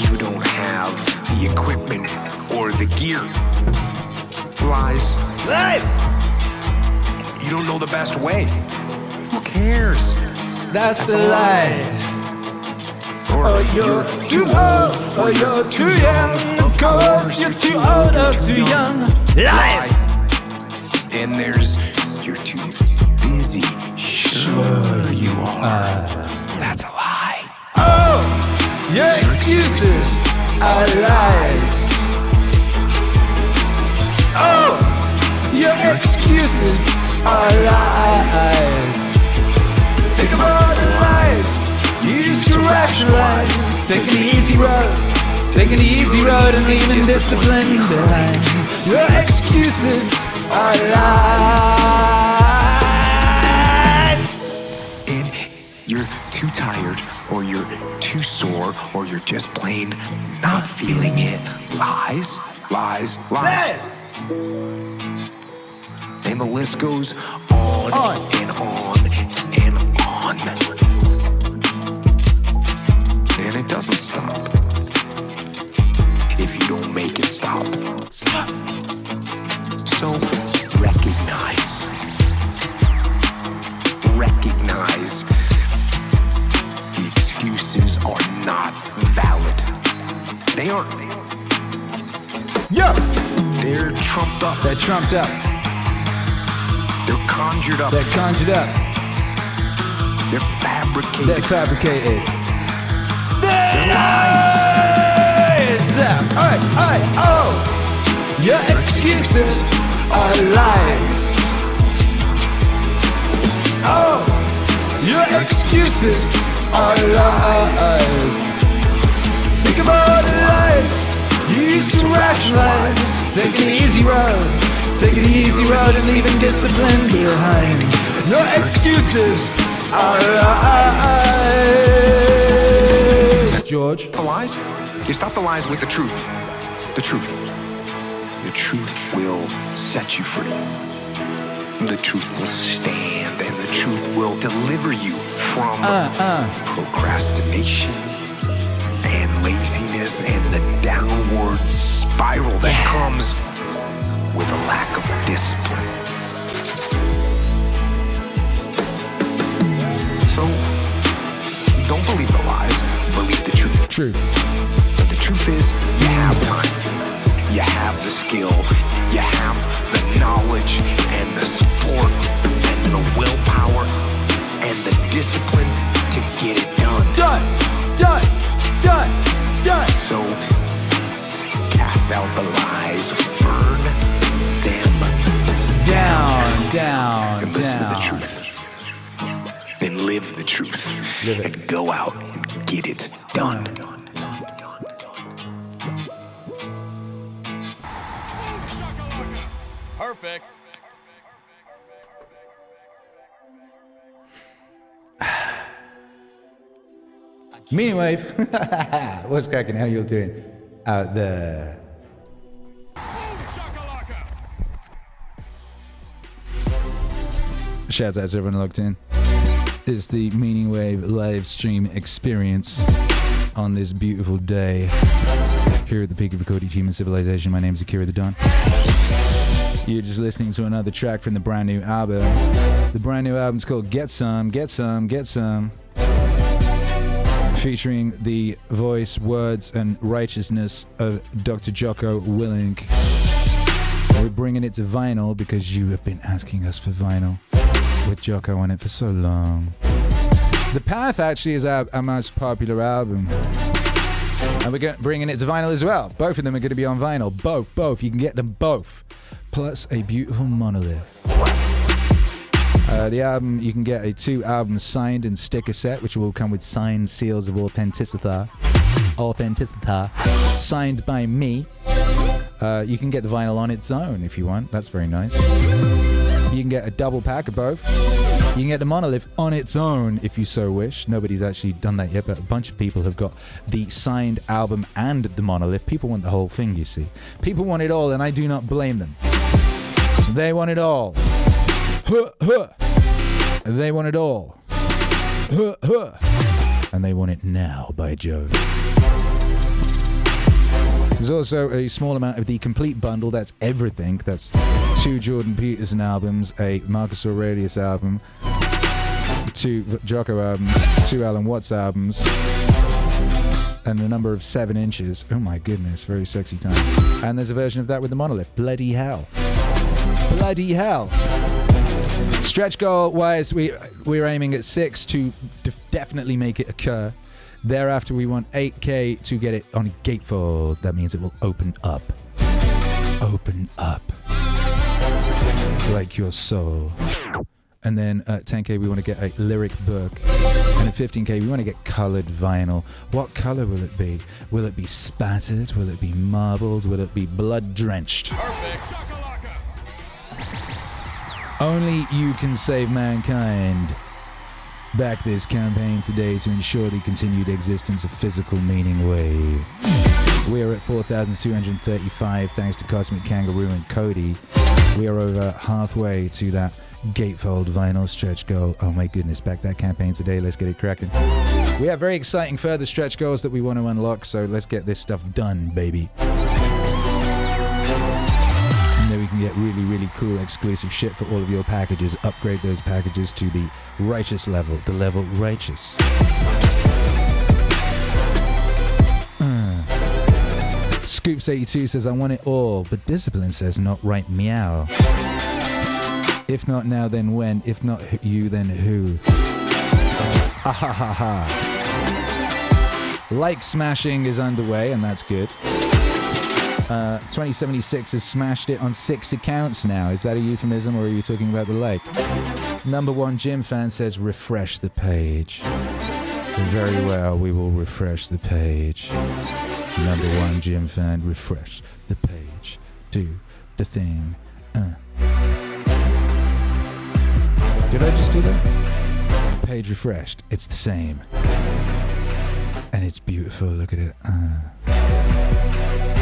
You don't have the equipment or the gear. Lies. Lies! You don't know the best way. Who cares? That's a lie. Or you're too old, or you're too young. Of course, you're too old or too young. Lies! And there's you're too busy. Sure you are. That's a lie. Oh, your excuses are lies. Oh, your excuses are lies. Think of all the lies you used to rationalize. Taking the easy road, taking the easy road and leaving discipline behind. Your excuses are lies. And you're too tired, or you're too sore, or you're just plain not feeling it. Lies, lies, lies. And the list goes on and on and on. And it doesn't stop. If you don't make it stop. Stop. So recognize are not valid. They aren't. Yeah. They're trumped up. They're trumped up. They're conjured up. They're conjured up. They're fabricated. They're fabricated. They're lies. Your excuses are lies. Oh, your excuses are lies. Think of all the lies you used to rationalize. Take an easy road. Take an easy road and leaving discipline behind. Your excuses are lies. George. The lies? You stop the lies with the truth. The truth. The truth will set you free. The truth will stand, and the truth will deliver you from procrastination and laziness and the downward spiral that comes with a lack of discipline. So, don't believe the lies, believe the truth. Truth. But the truth is, you have time. You have the skill. You have the knowledge and the support and the willpower and the discipline to get it done. Done. So, cast out the lies, burn them Down. and listen to the truth. Then live the truth. Live it. And go out and get it done. Perfect. Meaningwave. What's cracking? How you all doing out there? Shouts out to everyone logged in. It's the Meaningwave live stream experience on this beautiful day here at the peak of recorded human civilization. My name is Akira the Don. You're just listening to another track from the brand new album. The brand new album's called Get Some, Get Some, Get Some, featuring the voice, words, and righteousness of Dr. Jocko Willink. We're bringing it to vinyl because you have been asking us for vinyl with Jocko on it for so long. The Path actually is our most popular album. And we're bringing it to vinyl as well. Both of them are going to be on vinyl. Both. You can get them both. Plus a beautiful Monolith. The album, you can get a 2 album signed and sticker set, which will come with signed seals of authenticity. Signed by me. You can get the vinyl on its own if you want. That's very nice. You can get a double pack of both. You can get the Monolith on its own if you so wish. Nobody's actually done that yet, but a bunch of people have got the signed album and the Monolith. People want the whole thing, you see. People want it all, and I do not blame them. They want it all. They want it all. And they want it now, by Jove. There's also a small amount of the complete bundle. That's everything. That's 2 Jordan Peterson albums, a Marcus Aurelius album, 2 Jocko albums, 2 Alan Watts albums, and a number of 7 inches. Oh my goodness, very sexy time. And there's a version of that with the Monolith. Bloody hell. Bloody hell. Stretch goal wise, we're aiming at 6 to definitely make it occur. Thereafter, we want 8K to get it on a gatefold. That means it will open up. Open up. Like your soul. And then at 10K, we want to get a lyric book. And at 15K, we want to get colored vinyl. What color will it be? Will it be spattered? Will it be marbled? Will it be blood-drenched? Perfect. Only you can save mankind. Back this campaign today to ensure the continued existence of physical Meaningwave. We are at 4,235 thanks to Cosmic Kangaroo and Cody. We are over halfway to that gatefold vinyl stretch goal. Oh my goodness, back that campaign today. Let's get it cracking. We have very exciting further stretch goals that we want to unlock, so let's get this stuff done, baby. And then we can get really, really cool exclusive shit for all of your packages. Upgrade those packages to the righteous level, the level righteous. Scoops82 says, I want it all, but discipline says not right meow. If not now, then when? If not you, then who? Ha ha ha ha. Like smashing is underway, and that's good. 2076 has smashed it on 6 accounts now. Is that a euphemism, or are you talking about the like? Number one gym fan says, refresh the page. Very well, we will refresh the page. Number one gym fan, refresh the page. Do the thing. Did I just do that? Page refreshed. It's the same. And it's beautiful. Look at it.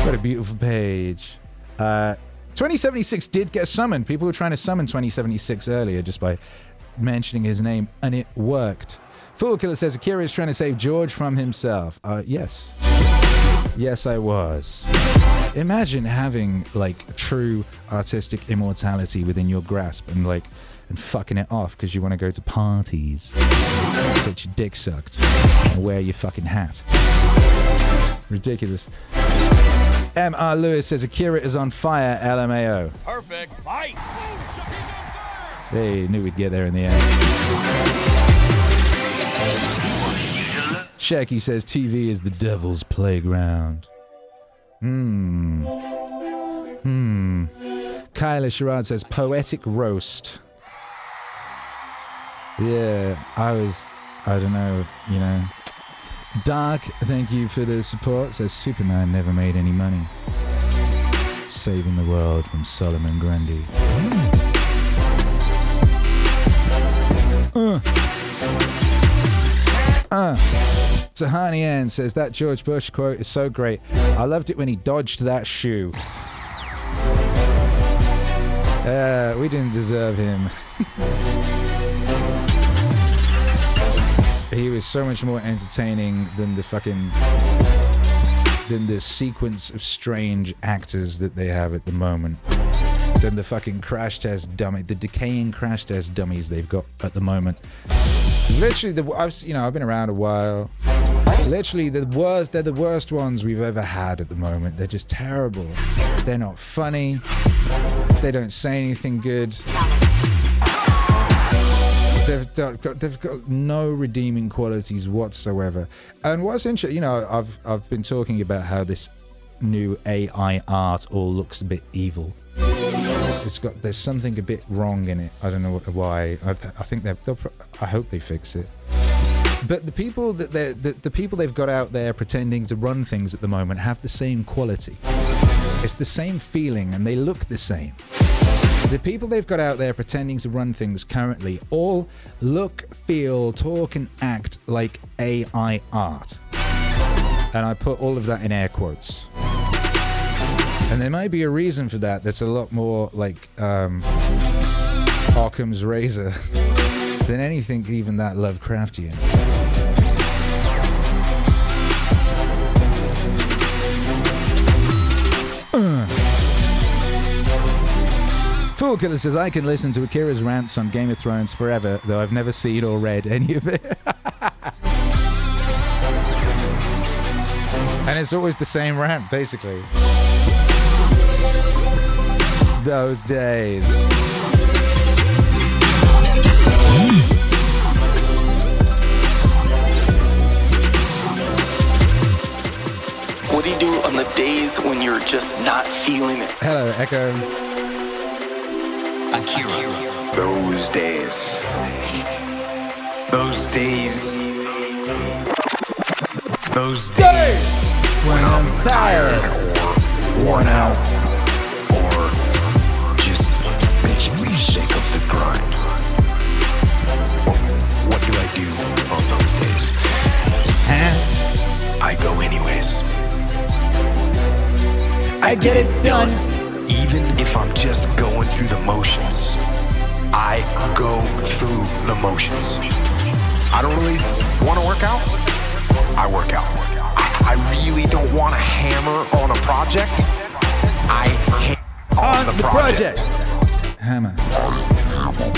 What a beautiful page. 2076 did get summoned. People were trying to summon 2076 earlier just by mentioning his name, and it worked. Fool Killer says Akira is trying to save George from himself. Yes. Yes, I was. Imagine having like true artistic immortality within your grasp and fucking it off because you want to go to parties, get your dick sucked, and wear your fucking hat. Ridiculous. M.R. Lewis says Akira is on fire, LMAO. Perfect. Fight. They knew we'd get there in the end. Shaky says TV is the devil's playground. Kyla Sherrod says poetic roast. Yeah, I don't know, Dark, thank you for the support. Says Superman never made any money. Saving the world from Solomon Grundy. Tahani Ann says that George Bush quote is so great. I loved it when he dodged that shoe. We didn't deserve him. He was so much more entertaining than the sequence of strange actors that they have at the moment. Than the fucking crash test dummy, the decaying crash test dummies they've got at the moment. Literally, I've been around a while. Literally, they're the worst ones we've ever had at the moment. They're just terrible. They're not funny. They don't say anything good. They've got no redeeming qualities whatsoever. And what's interesting, I've been talking about how this new AI art all looks a bit evil. There's something a bit wrong in it. I don't know why. I think I hope they fix it. But the people the people they've got out there pretending to run things at the moment have the same quality. It's the same feeling, and they look the same. The people they've got out there pretending to run things currently all look, feel, talk, and act like AI art. And I put all of that in air quotes. And there might be a reason for that that's a lot more like Occam's razor than anything even that Lovecraftian. Fool Killer says, I can listen to Akira's rants on Game of Thrones forever, though I've never seen or read any of it. And it's always the same rant, basically. Those days. What do you do on the days when you're just not feeling it? Hello, Echo. Akira. Those days. Those days. Those days. When I'm tired. Worn out. Or just basically sick of the grind. What do I do on those days? I go anyways. I get it done. Even if I'm just going through the motions, I go through the motions. I don't really want to work out. I work out. I really don't want to hammer on a project. I hammer on the project. Hammer.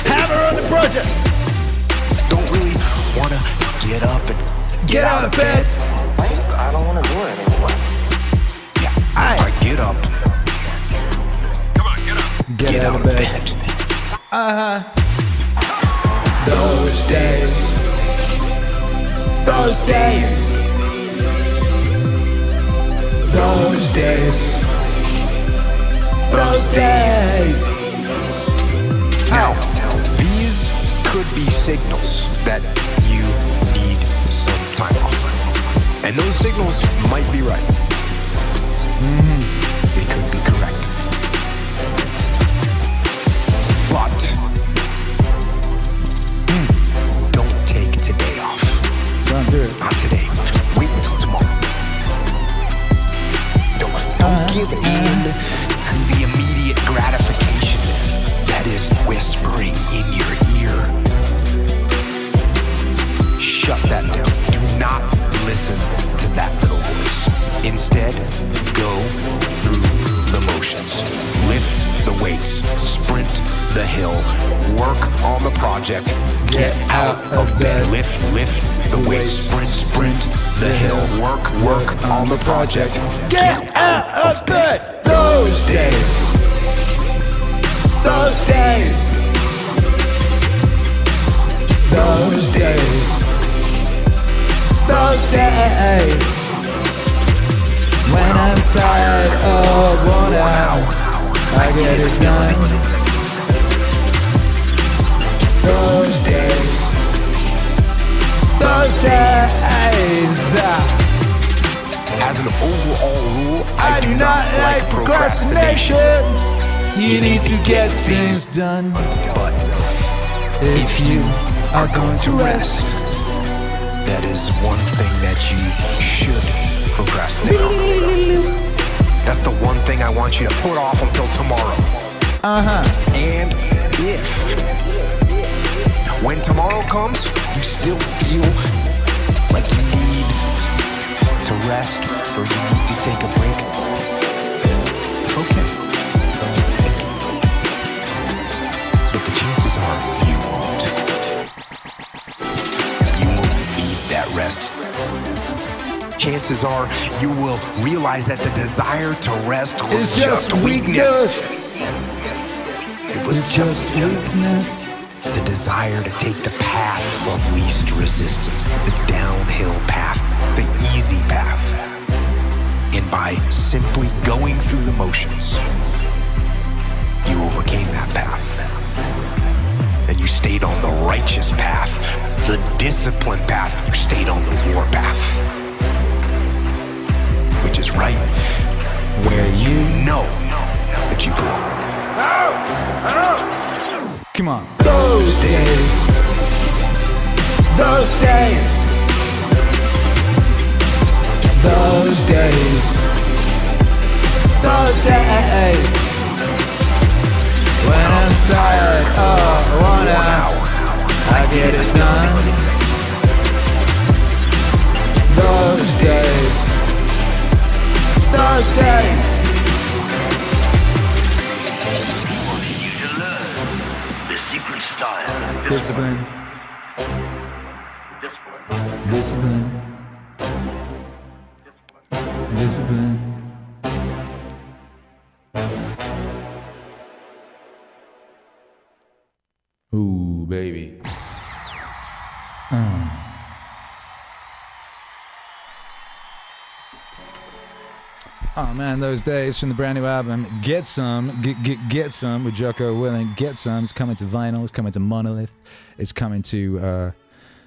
Hammer on the project. Don't really want to get up and get out of bed. I don't want to do it anymore. Yeah, I Get out of bed. Those days. Those days. Those days. Those days. Now, these could be signals that you need some time off. And those signals might be right. They could be correct. But don't take today off. Don't do it. Not today. Wait until tomorrow. Don't give in to the immediate gratification that is whispering in your ear. Shut that down. Do not listen to that little voice. Instead, go through the motions. Lift the weights. Sprint the hill. Work on the project. Get out of bed. Lift the weights. Sprint the hill. Work on the project. Get out of bed. Those days. Those days. Those days. Those days. When I'm tired of worn out, I get it done. Those days. Those days. As an overall rule, I do not like procrastination. You need to get things done. But if you are going to rest, that is one thing that you should procrastinate on. That's the one thing I want you to put off until tomorrow. And if, when tomorrow comes, you still feel like you need to rest or you need to take a break, okay. Take it. But the chances are you won't. You won't need that rest. Chances are you will realize that the desire to rest was just weakness. It was just weakness. The desire to take the path of least resistance, the downhill path, the easy path. And by simply going through the motions, you overcame that path. And you stayed on the righteous path, the disciplined path. You stayed on the war path, which is right where you know that you belong. Come on. Those days. Those days. Those days. Those days. When I'm tired of worn out, I get it done. Those days. Those days. Discipline. Discipline. Discipline. Ooh, baby. Oh man, those days from the brand new album. Get Some, get Some with Jocko Willink. Get Some. It's coming to vinyl. It's coming to Monolith. It's coming to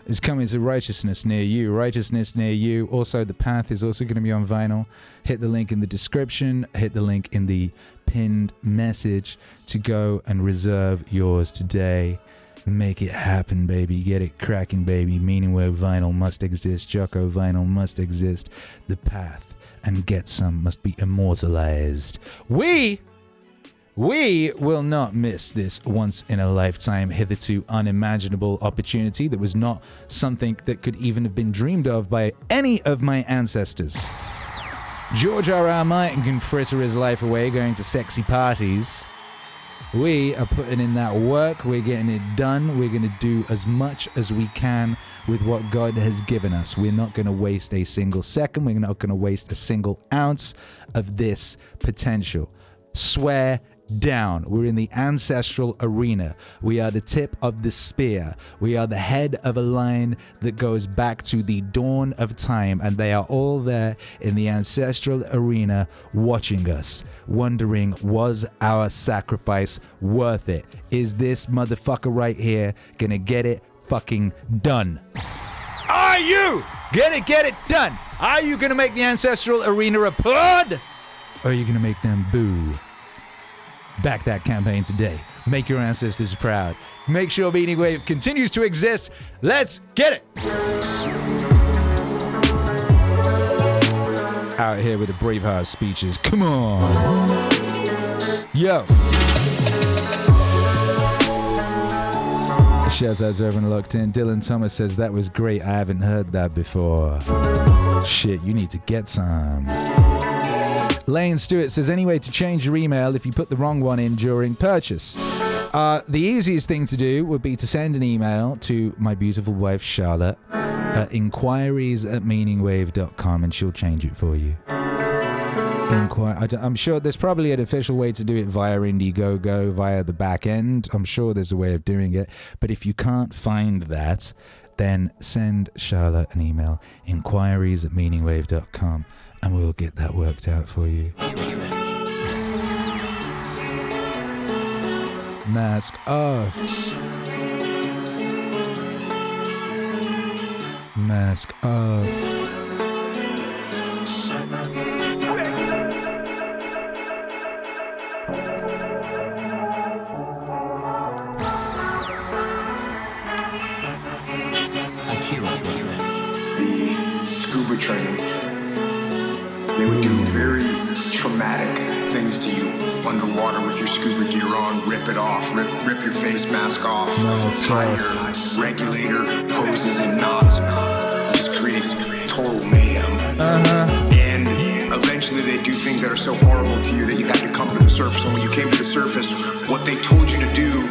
Righteousness near you. Righteousness near you. Also, The Path is also going to be on vinyl. Hit the link in the description. Hit the link in the pinned message to go and reserve yours today. Make it happen, baby. Get it cracking, baby. Meaningwave vinyl must exist. Jocko vinyl must exist. The Path and Get Some must be immortalized. We will not miss this once-in-a-lifetime, hitherto unimaginable opportunity that was not something that could even have been dreamed of by any of my ancestors. George R.R. Martin can fritter his life away going to sexy parties We are putting in that work. We're getting it done. We're going to do as much as we can with what God has given us. We're not going to waste a single second. We're not going to waste a single ounce of this potential. Swear down. We're in the ancestral arena. We are the tip of the spear. We are the head of a line that goes back to the dawn of time, and they are all there in the ancestral arena watching us, wondering, was our sacrifice worth it? Is this motherfucker right here gonna get it fucking done? Are you gonna get it done? Are you gonna make the ancestral arena applaud? Or are you gonna make them boo? Back that campaign today. Make your ancestors proud. Make sure Meaningwave continues to exist. Let's get it! Out here with the Braveheart speeches. Come on. Yo. Shouts out to everyone locked in. Dylan Thomas says, that was great. I haven't heard that before. Shit, you need to get some. Lane Stewart says, any way to change your email if you put the wrong one in during purchase? The easiest thing to do would be to send an email to my beautiful wife, Charlotte, at inquiries@meaningwave.com, and she'll change it for you. I'm sure there's probably an official way to do it via Indiegogo, via the back end. I'm sure there's a way of doing it. But if you can't find that, then send Charlotte an email, inquiries@meaningwave.com, and we'll get that worked out for you. Mask off. Mask off. Akira. The scuba training. They would do very traumatic things to you underwater with your scuba gear on, rip it off, rip your face mask off, tie your regulator, hoses and knots, just create total mayhem. And eventually they do things that are so horrible to you that you have to come to the surface. And when you came to the surface, what they told you to do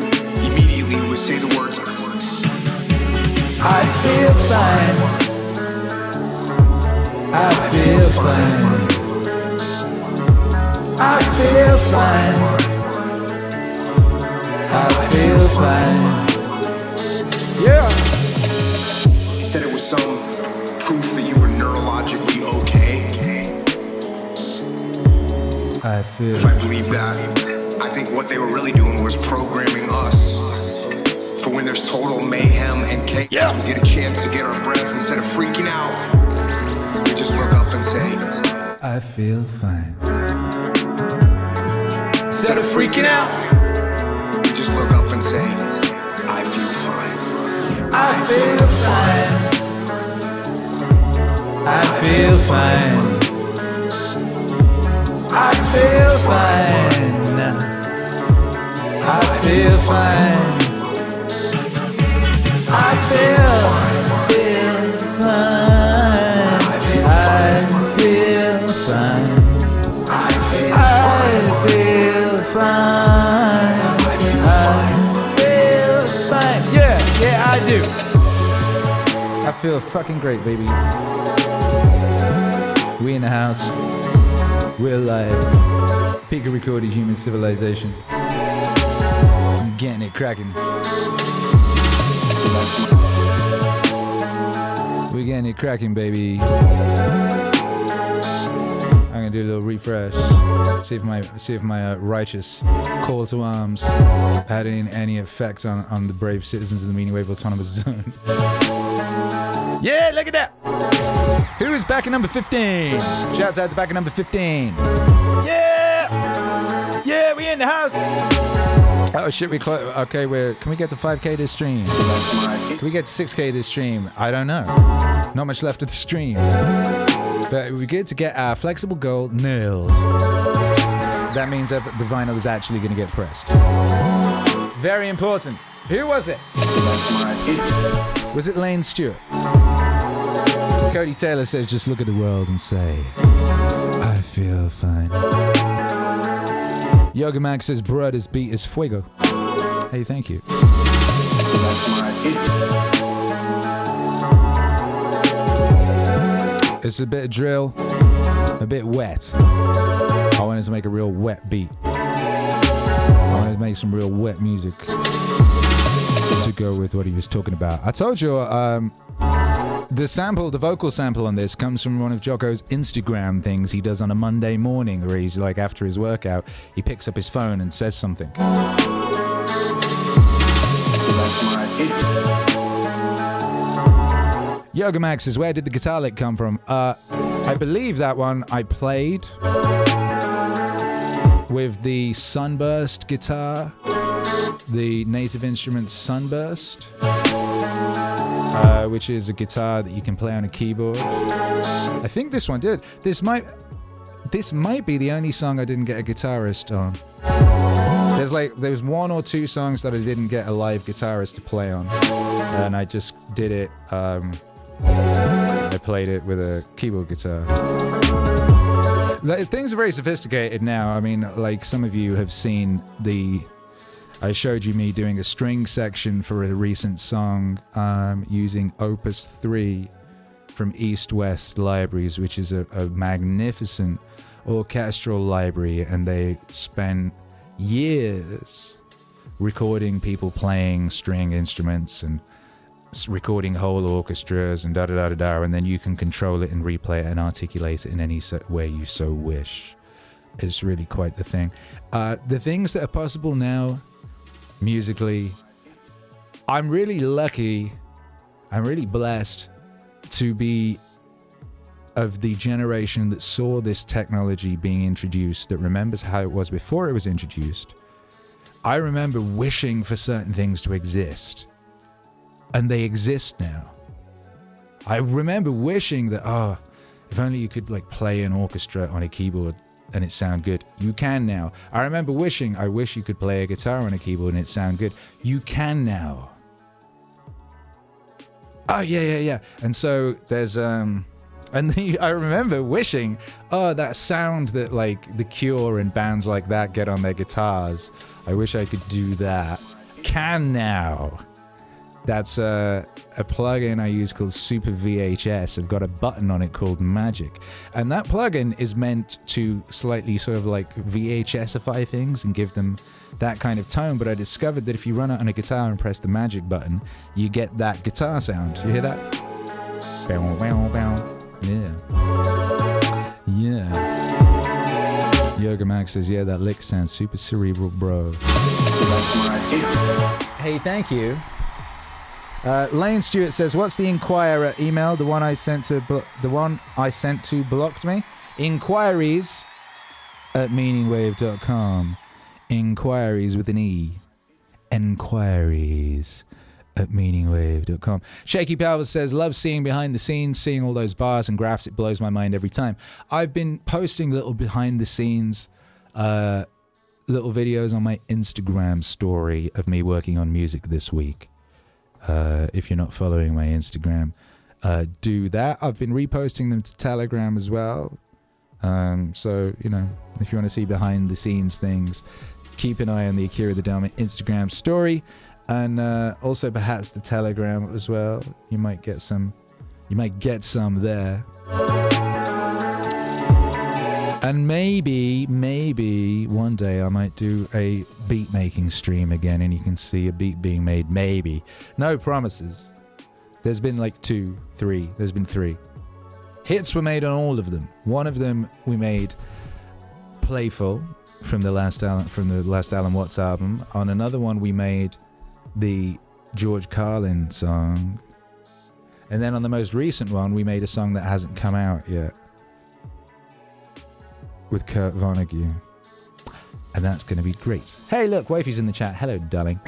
immediately was say the words, I feel fine. I feel fine. I feel fine. I feel fine. Yeah. said it was some proof that you were neurologically okay. I feel. If I believe that, I think what they were really doing was programming us for when there's total mayhem and chaos. Yeah. We get a chance to get our breath instead of freaking out. We just look up and say, I feel fine. instead of freaking out, we just look up and say, I feel fine. I feel fine. I feel fine. I feel fine. I feel fine. I feel fine. I feel fine. I feel fine. I feel fine. Yeah, I do. I feel fucking great, baby. We in the house. We're live. Peak of recorded human civilization. I'm getting it cracking. We're getting it cracking, baby. I'm gonna do a little refresh. See if my righteous call to arms had any effect on the brave citizens of the Meaningwave Autonomous Zone. Yeah, look at that. Who is back at number 15? Shouts out to back at number 15. Yeah, we in the house. Oh shit, we close. Okay, can we get to 5K this stream? Can we get to 6K this stream? I don't know. Not much left of the stream. But we're good to get our flexible goal nailed. That means that the vinyl is actually going to get pressed. Very important. Who was it? Was it Lane Stewart? Cody Taylor says, just look at the world and say, I feel fine. Yoga Max says, bruh, this beat is fuego. Hey, thank you. It's a bit of drill, a bit wet. I wanted to make a real wet beat. I wanted to make some real wet music to go with what he was talking about. I told you, the vocal sample on this comes from one of Jocko's Instagram things he does on a Monday morning, where he's like, after his workout, he picks up his phone and says something. Yoga Max says, where did the guitar lick come from? I believe that one I played with the Sunburst guitar, the Native Instruments Sunburst, which is a guitar that you can play on a keyboard. I think this one did. This might be the only song I didn't get a guitarist on. There's one or two songs that I didn't get a live guitarist to play on, and I just did it. I played it with a keyboard guitar. Things are very sophisticated now. I mean, like some of you have seen I showed you me doing a string section for a recent song using Opus 3 from East West Libraries, which is a magnificent orchestral library, and they spent years recording people playing string instruments and recording whole orchestras and da-da-da-da-da, and then you can control it and replay it and articulate it in any way you so wish. It's really quite the thing. The things that are possible now, musically, I'm really lucky, I'm really blessed to be of the generation that saw this technology being introduced, that remembers how it was before it was introduced. I remember wishing for certain things to exist, and they exist now. I remember wishing that, if only you could like play an orchestra on a keyboard and it sound good. You can now. I remember wishing, I wish you could play a guitar on a keyboard and it sound good. You can now. Oh, yeah. And so there's, I remember wishing, that sound that like The Cure and bands like that get on their guitars. I wish I could do that. Can now. That's a plugin I use called Super VHS. I've got a button on it called Magic. And that plugin is meant to slightly sort of like VHSify things and give them that kind of tone. But I discovered that if you run it on a guitar and press the Magic button, you get that guitar sound. You hear that? Bow, bow, bow. Yeah. Yoga Max says, yeah, that lick sounds super cerebral, bro. Hey, thank you. Lane Stewart says, what's the Inquirer email? The one I sent to blocked me. Inquiries at meaningwave.com. Inquiries with an E. Inquiries at meaningwave.com. Shaky Palva says, love seeing behind the scenes, seeing all those bars and graphs. It blows my mind every time. I've been posting little behind the scenes little videos on my Instagram story of me working on music this week. If you're not following my Instagram, do that. I've been reposting them to Telegram as well. So, you know, if you want to see behind the scenes things, keep an eye on the Akira the Dharma Instagram story, and also perhaps the Telegram as well. You might get some there. And maybe one day I might do a beat making stream again, and you can see a beat being made. Maybe. No promises. There's been like 2, 3. There's been 3. Hits were made on all of them. One of them we made Playful from the last Alan Watts album. On another one we made the George Carlin song. And then on the most recent one we made a song that hasn't come out yet, with Kurt Vonnegut. And that's going to be great. Hey, look, Wifey's in the chat. Hello, darling.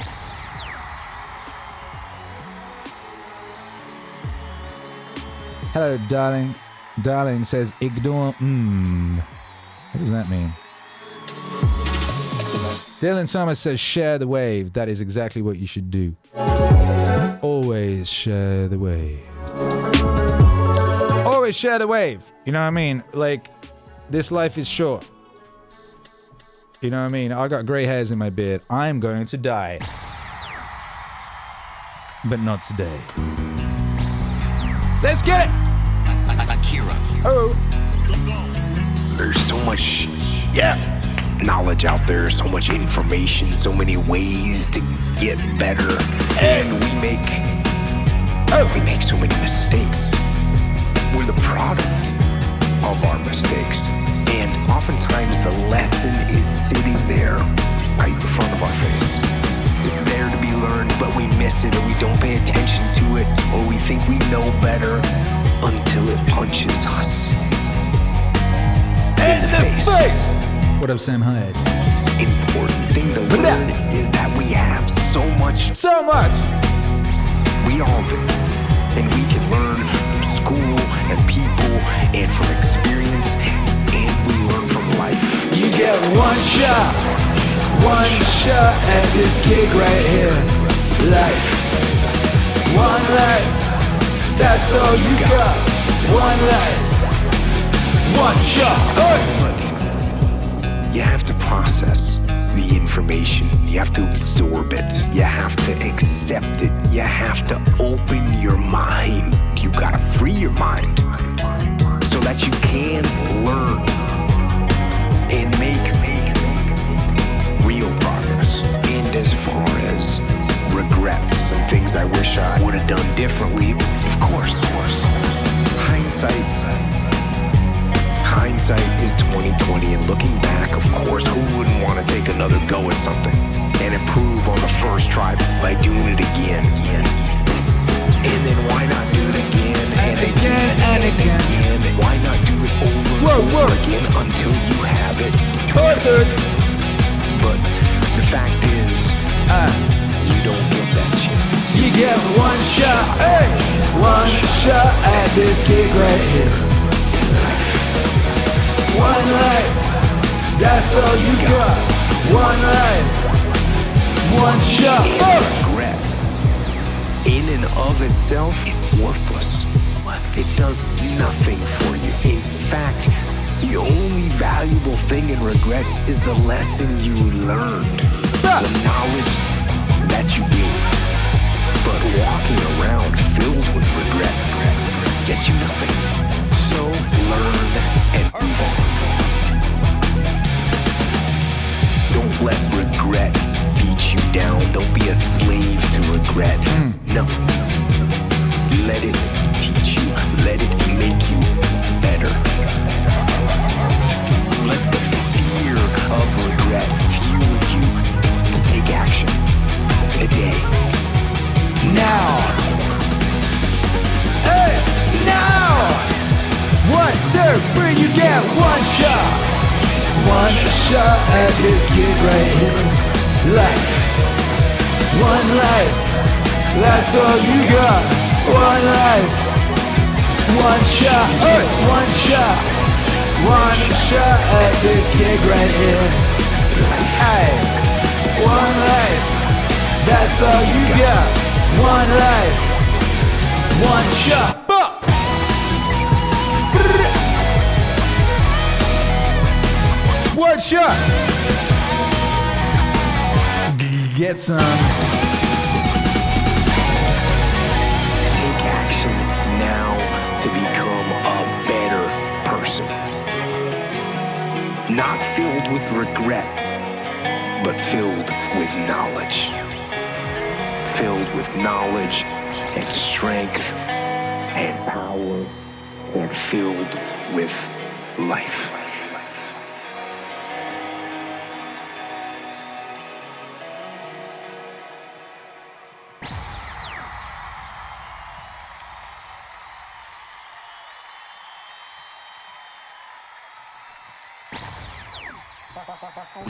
Hello, darling. Darling says, ignore What does that mean? Dylan Summers says, share the wave. That is exactly what you should do. Always share the wave. Always share the wave. You know what I mean? Like, this life is short. You know what I mean? I got gray hairs in my beard. I'm going to die. But not today. Let's get it! Akira. Oh. There's so much knowledge out there, so much information, so many ways to get better. And we make so many mistakes. We're the product of our mistakes. And oftentimes the lesson is sitting there right in front of our face. It's there to be learned, but we miss it, or we don't pay attention to it, or we think we know better until it punches us in the face. What up, Sam Hyde? Important thing to learn is that we have so much. We all do. And we can learn from school and people and from experience, and we learn from life. You get one shot at this gig right here. Life. One life. That's all you got. One life. One shot. You have to process the information. You have to absorb it. You have to accept it. You have to open your mind. You gotta free your mind so that you can learn and make real progress. And as far as regrets, some things I wish I would have done differently, of course. Hindsight is 20/20, and looking back, of course, who wouldn't want to take another go at something and improve on the first try by doing it again. And then why not do it again and again and again? Why not do it over and over again until you have it perfect? But the fact is, you don't get that chance. You get one shot. One shot at this gig right here. One life, that's all you got. One life, one shot. Regret, in and of itself, it's worthless. It does nothing for you. In fact, the only valuable thing in regret is the lesson you learned, the knowledge that you gained. But walking around filled with regret gets you nothing. So learn and move on. Don't let regret beat you down. Don't be a slave to regret. No. Let it teach you. Let it make you better. Let the fear of regret fuel you to take action today. Now. Now. 1, 2, 3, you get one shot. One shot at this gig right here. Life. One life. That's all you got. One life. One shot. One shot. One shot at this gig right here. One life. That's all you got. One life. One shot. One shot. Get some. Take action now to become a better person. Not filled with regret, but filled with knowledge. Filled with knowledge and strength and power, and filled with life.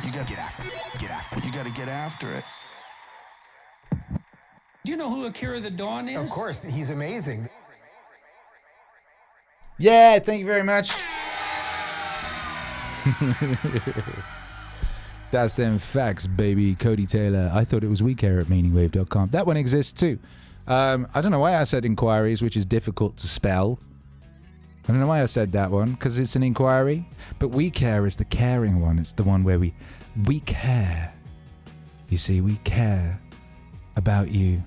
You gotta get after it. You gotta get after it. Do you know who Akira the Dawn is? Of course, he's amazing. Yeah, thank you very much. That's them facts, baby. Cody Taylor. I thought it was WeCare at Meaningwave.com. That one exists too. I don't know why I said inquiries, which is difficult to spell. I don't know why I said that one, because it's an inquiry. But we care is the caring one. It's the one where we care. You see, we care about you.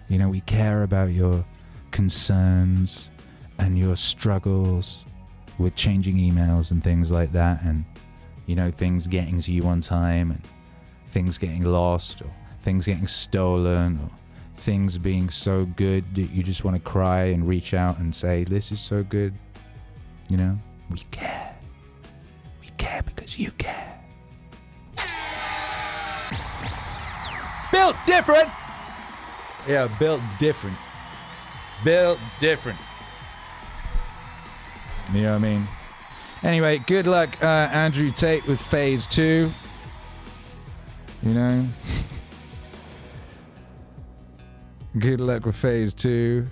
You know, we care about your concerns and your struggles with changing emails and things like that, and, you know, things getting to you on time, and things getting lost, or things getting stolen, or things being so good that you just want to cry and reach out and say, this is so good. You know, we care. We care because you care. Built different. Yeah, built different. Built different. You know what I mean? Anyway, good luck, Andrew Tate, with phase 2. You know? Good luck with phase 2.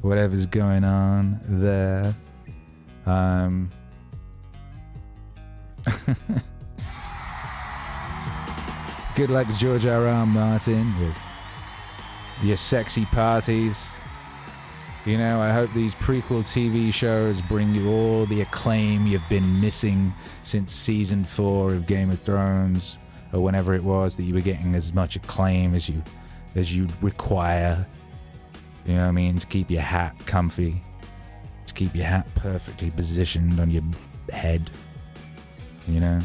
Whatever's going on there. Good luck, George R.R. Martin, with your sexy parties. You know, I hope these prequel TV shows bring you all the acclaim you've been missing since season 4 of Game of Thrones, or whenever it was that you were getting as much acclaim as you require. You know what I mean? To keep your hat comfy, to keep your hat perfectly positioned on your head. You know?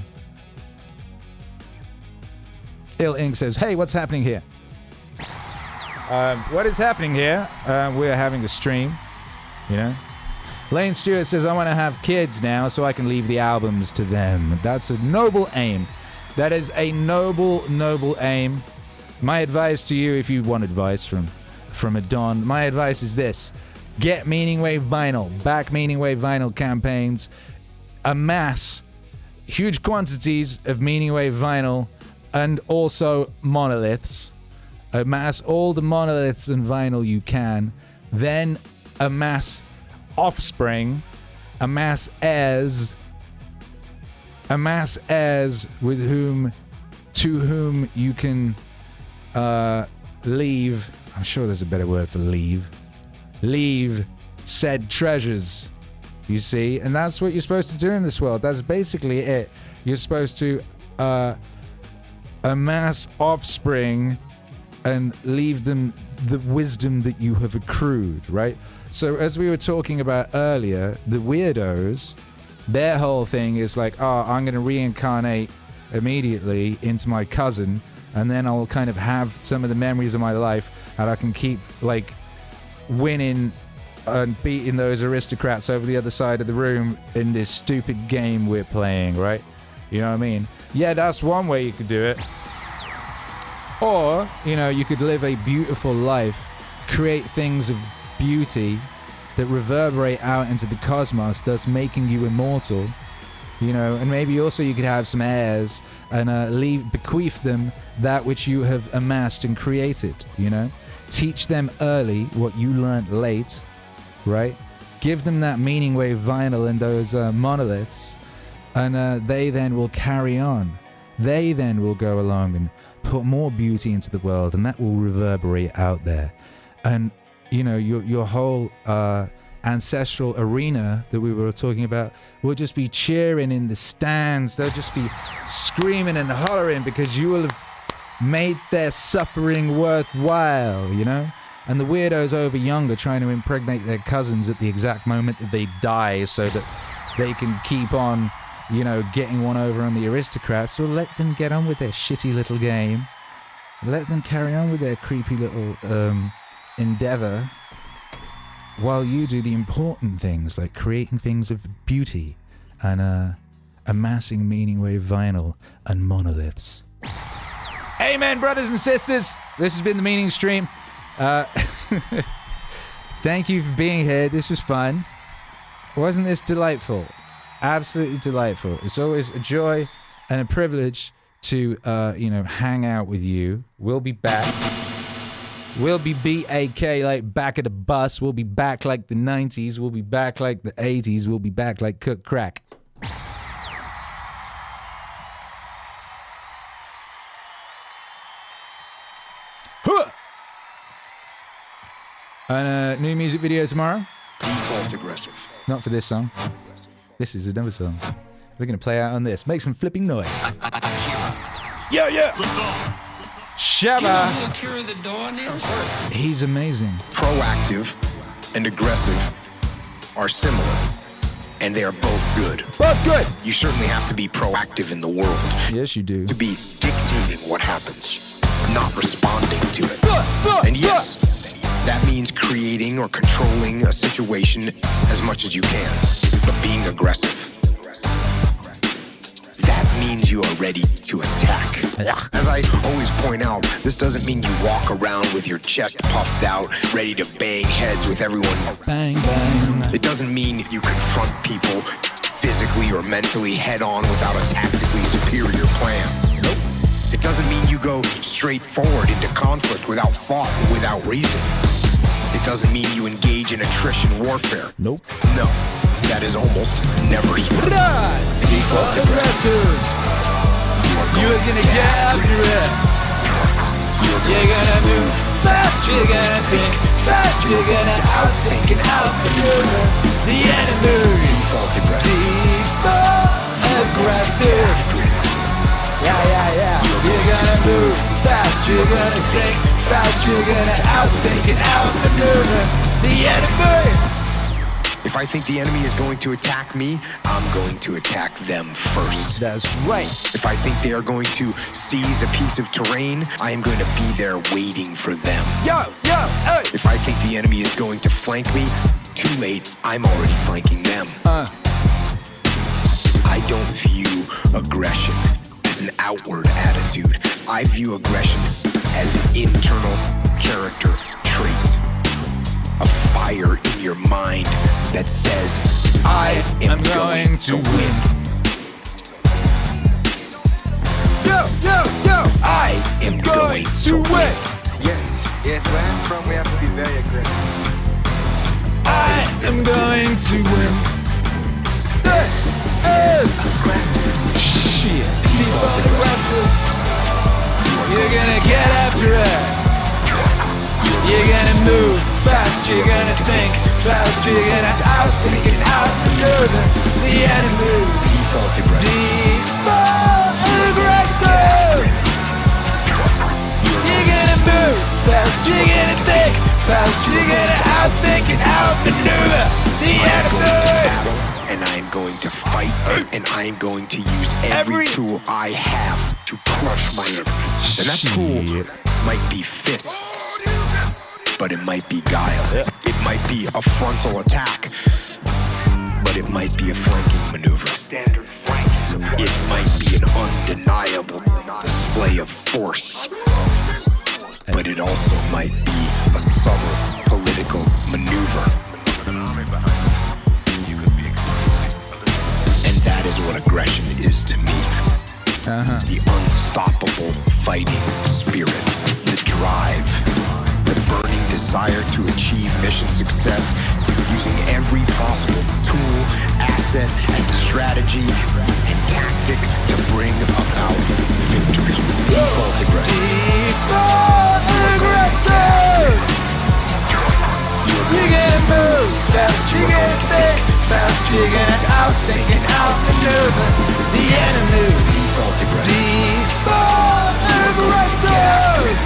Ill Ink says, hey, what's happening here? What is happening here? We're having a stream, you know. Lane Stewart says, I want to have kids now so I can leave the albums to them. That's a noble aim. That is a noble, noble aim. My advice to you, if you want advice from a Don, my advice is this. Get Meaningwave vinyl. Back Meaningwave vinyl campaigns. Amass huge quantities of Meaningwave vinyl and also monoliths. Amass all the monoliths and vinyl you can. Then amass offspring. Amass heirs. Amass heirs with to whom you can leave. I'm sure there's a better word for leave. Leave said treasures. You see? And that's what you're supposed to do in this world. That's basically it. You're supposed to amass offspring and leave them the wisdom that you have accrued, right? So as we were talking about earlier, the weirdos, their whole thing is like, oh, I'm going to reincarnate immediately into my cousin, and then I'll kind of have some of the memories of my life, and I can keep like winning and beating those aristocrats over the other side of the room in this stupid game we're playing, right? You know what I mean? Yeah, that's one way you could do it. Or, you know, you could live a beautiful life, create things of beauty that reverberate out into the cosmos, thus making you immortal, you know, and maybe also you could have some heirs and bequeath them that which you have amassed and created, you know? Teach them early what you learned late, right? Give them that Meaningwave vinyl and those monoliths, and they then will carry on. They then will go along and put more beauty into the world, and that will reverberate out there. And, you know, your whole ancestral arena that we were talking about will just be cheering in the stands. They'll just be screaming and hollering because you will have made their suffering worthwhile, you know? And the weirdos over younger trying to impregnate their cousins at the exact moment that they die so that they can keep on, you know, getting one over on the aristocrats. Well, let them get on with their shitty little game. Let them carry on with their creepy little endeavor while you do the important things like creating things of beauty and amassing Meaningwave vinyl and monoliths. Amen, brothers and sisters. This has been the Meaningstream. Thank you for being here. This was fun. Wasn't this delightful? Absolutely delightful. It's always a joy and a privilege to, you know, hang out with you. We'll be back. We'll be BAK, like back at the bus. We'll be back like the 90s. We'll be back like the 80s. We'll be back like Cook Crack. And a new music video tomorrow. Default aggressive. Not for this song. This is another song. We're going to play out on this. Make some flipping noise. Yeah. Shabba. Akira the Dawn is? He's amazing. Proactive and aggressive are similar, and they are both good. Both good. You certainly have to be proactive in the world, Yes, you do. to be dictating what happens, not responding to it. And yes, that means creating or controlling a situation as much as you can, but being aggressive. That means you are ready to attack. As I always point out, this doesn't mean you walk around with your chest puffed out, ready to bang heads with everyone. Bang, bang. It doesn't mean you confront people physically or mentally head on without a tactically superior plan. Nope. It doesn't mean you go straight forward into conflict without thought and without reason. It doesn't mean you engage in attrition warfare. Nope. No, that is almost never smart. Default aggressive. You're gonna get after it. You're gonna move fast. You're gonna think fast. You're gonna outthink and outmaneuver the enemy. Default aggressive. Default aggressive. Yeah. You're gonna move fast. You're gonna think fast. You're gonna outthink and outmaneuver the enemy. If I think the enemy is going to attack me, I'm going to attack them first. That's right. If I think they are going to seize a piece of terrain, I am going to be there waiting for them. Yo, hey. If I think the enemy is going to flank me, too late, I'm already flanking them. I don't view aggression as an outward attitude. I view aggression as an internal character trait. A fire in your mind that says, I am going to win. Yo, I am going to win. Yes, where I'm from, we have to be very aggressive. I am going to win. This is shit. Default aggressive. You're gonna get after it. You're gonna move fast. You're gonna think fast. You're gonna outthink and outmaneuver the enemy. Default aggressive. Default aggressive. You're gonna move fast. You're gonna think fast. You're gonna outthink and outmaneuver the enemy. And I'm going to fight, and I'm going to use every tool I have to crush my enemy. And that tool might be fists, but it might be guile. It might be a frontal attack, but it might be a flanking maneuver. Standard flanking. It might be an undeniable display of force, but it also might be a subtle political maneuver. And that is what aggression is to me. The unstoppable fighting spirit, the drive, the burning desire to achieve mission success using every possible tool, asset, and strategy and tactic to bring about victory. Default aggressive. Default aggressive. You're gonna move fast. You're gonna think fast. You're gonna outthink and outmaneuver the enemy. Default aggressive. Default aggressive.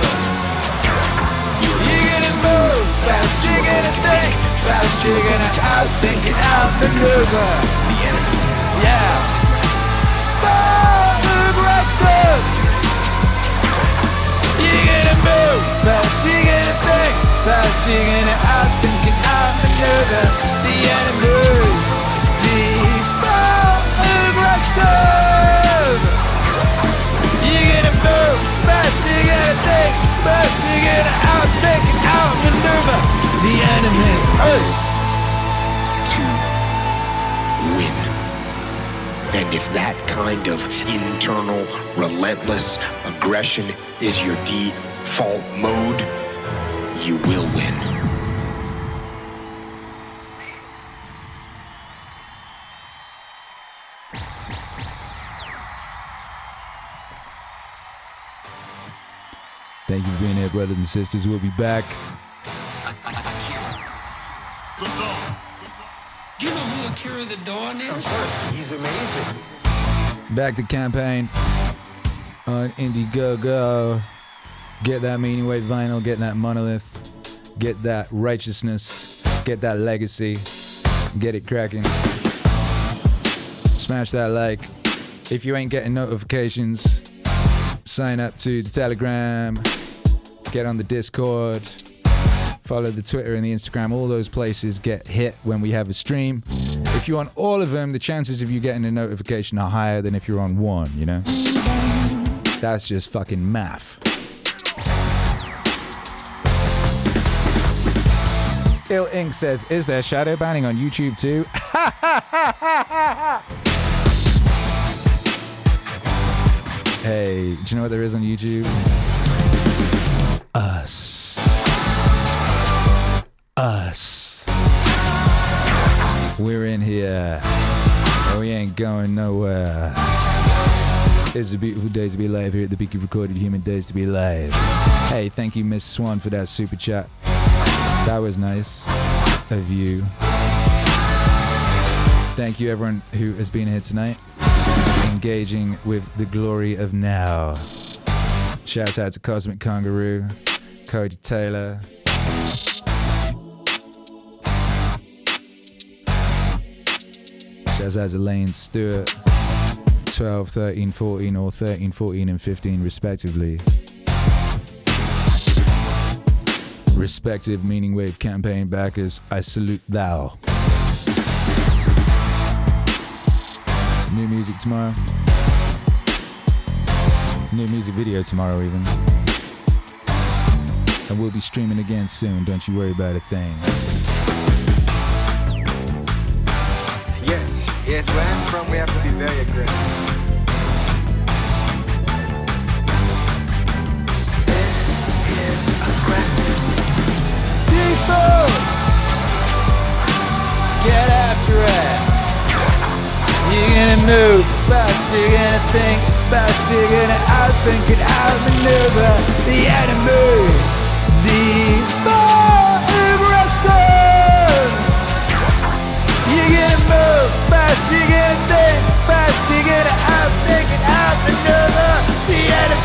You're gonna move fast. You're gonna think fast. You're gonna outthink and outmaneuver The enemy. Yeah. Default aggressive. You're gonna move fast. You're gonna think fast. You're gonna outthink and outmaneuver the enemy. Default aggressive. You're gonna move fast. You're gonna think fast. You're gonna outthink and outmaneuver the enemy. To win. And if that kind of internal, relentless aggression is your default mode, you will win. Thank you for being here, brothers and sisters. We'll be back. Of course, he's amazing. Back the campaign on Indiegogo. Get that Meaningwave vinyl, get that Monolith, get that righteousness, get that legacy, get it cracking. Smash that like. If you ain't getting notifications, sign up to the Telegram, get on the Discord, follow the Twitter and the Instagram. All those places get hit when we have a stream. If you're on all of them, the chances of you getting a notification are higher than if you're on one, you know? That's just fucking math. Ill Ink says, is there shadow banning on YouTube too? Hey, do you know what there is on YouTube? Us. We're in here. We ain't going nowhere. It's a beautiful day to be alive here at the Peak of Recorded Human Days to be alive. Hey, thank you, Miss Swan, for that super chat. That was nice of you. Thank you, everyone who has been here tonight, engaging with the glory of now. Shouts out to Cosmic Kangaroo, Cody Taylor. Shouts out to Lane Stewart, 12, 13, 14, or 13, 14, and 15 respectively. Respective Meaningwave campaign backers, I salute thou. New music tomorrow. New music video tomorrow even. And we'll be streaming again soon, don't you worry about a thing. Yes, where I'm from, we have to be very aggressive. This is aggressive. People! Get after it! You're gonna move fast, you're gonna think fast, you're gonna outthink and outmaneuver the enemy. The more aggressive! You're gonna move fast, you're gonna think fast, you're gonna outthink and outmaneuver the enemy.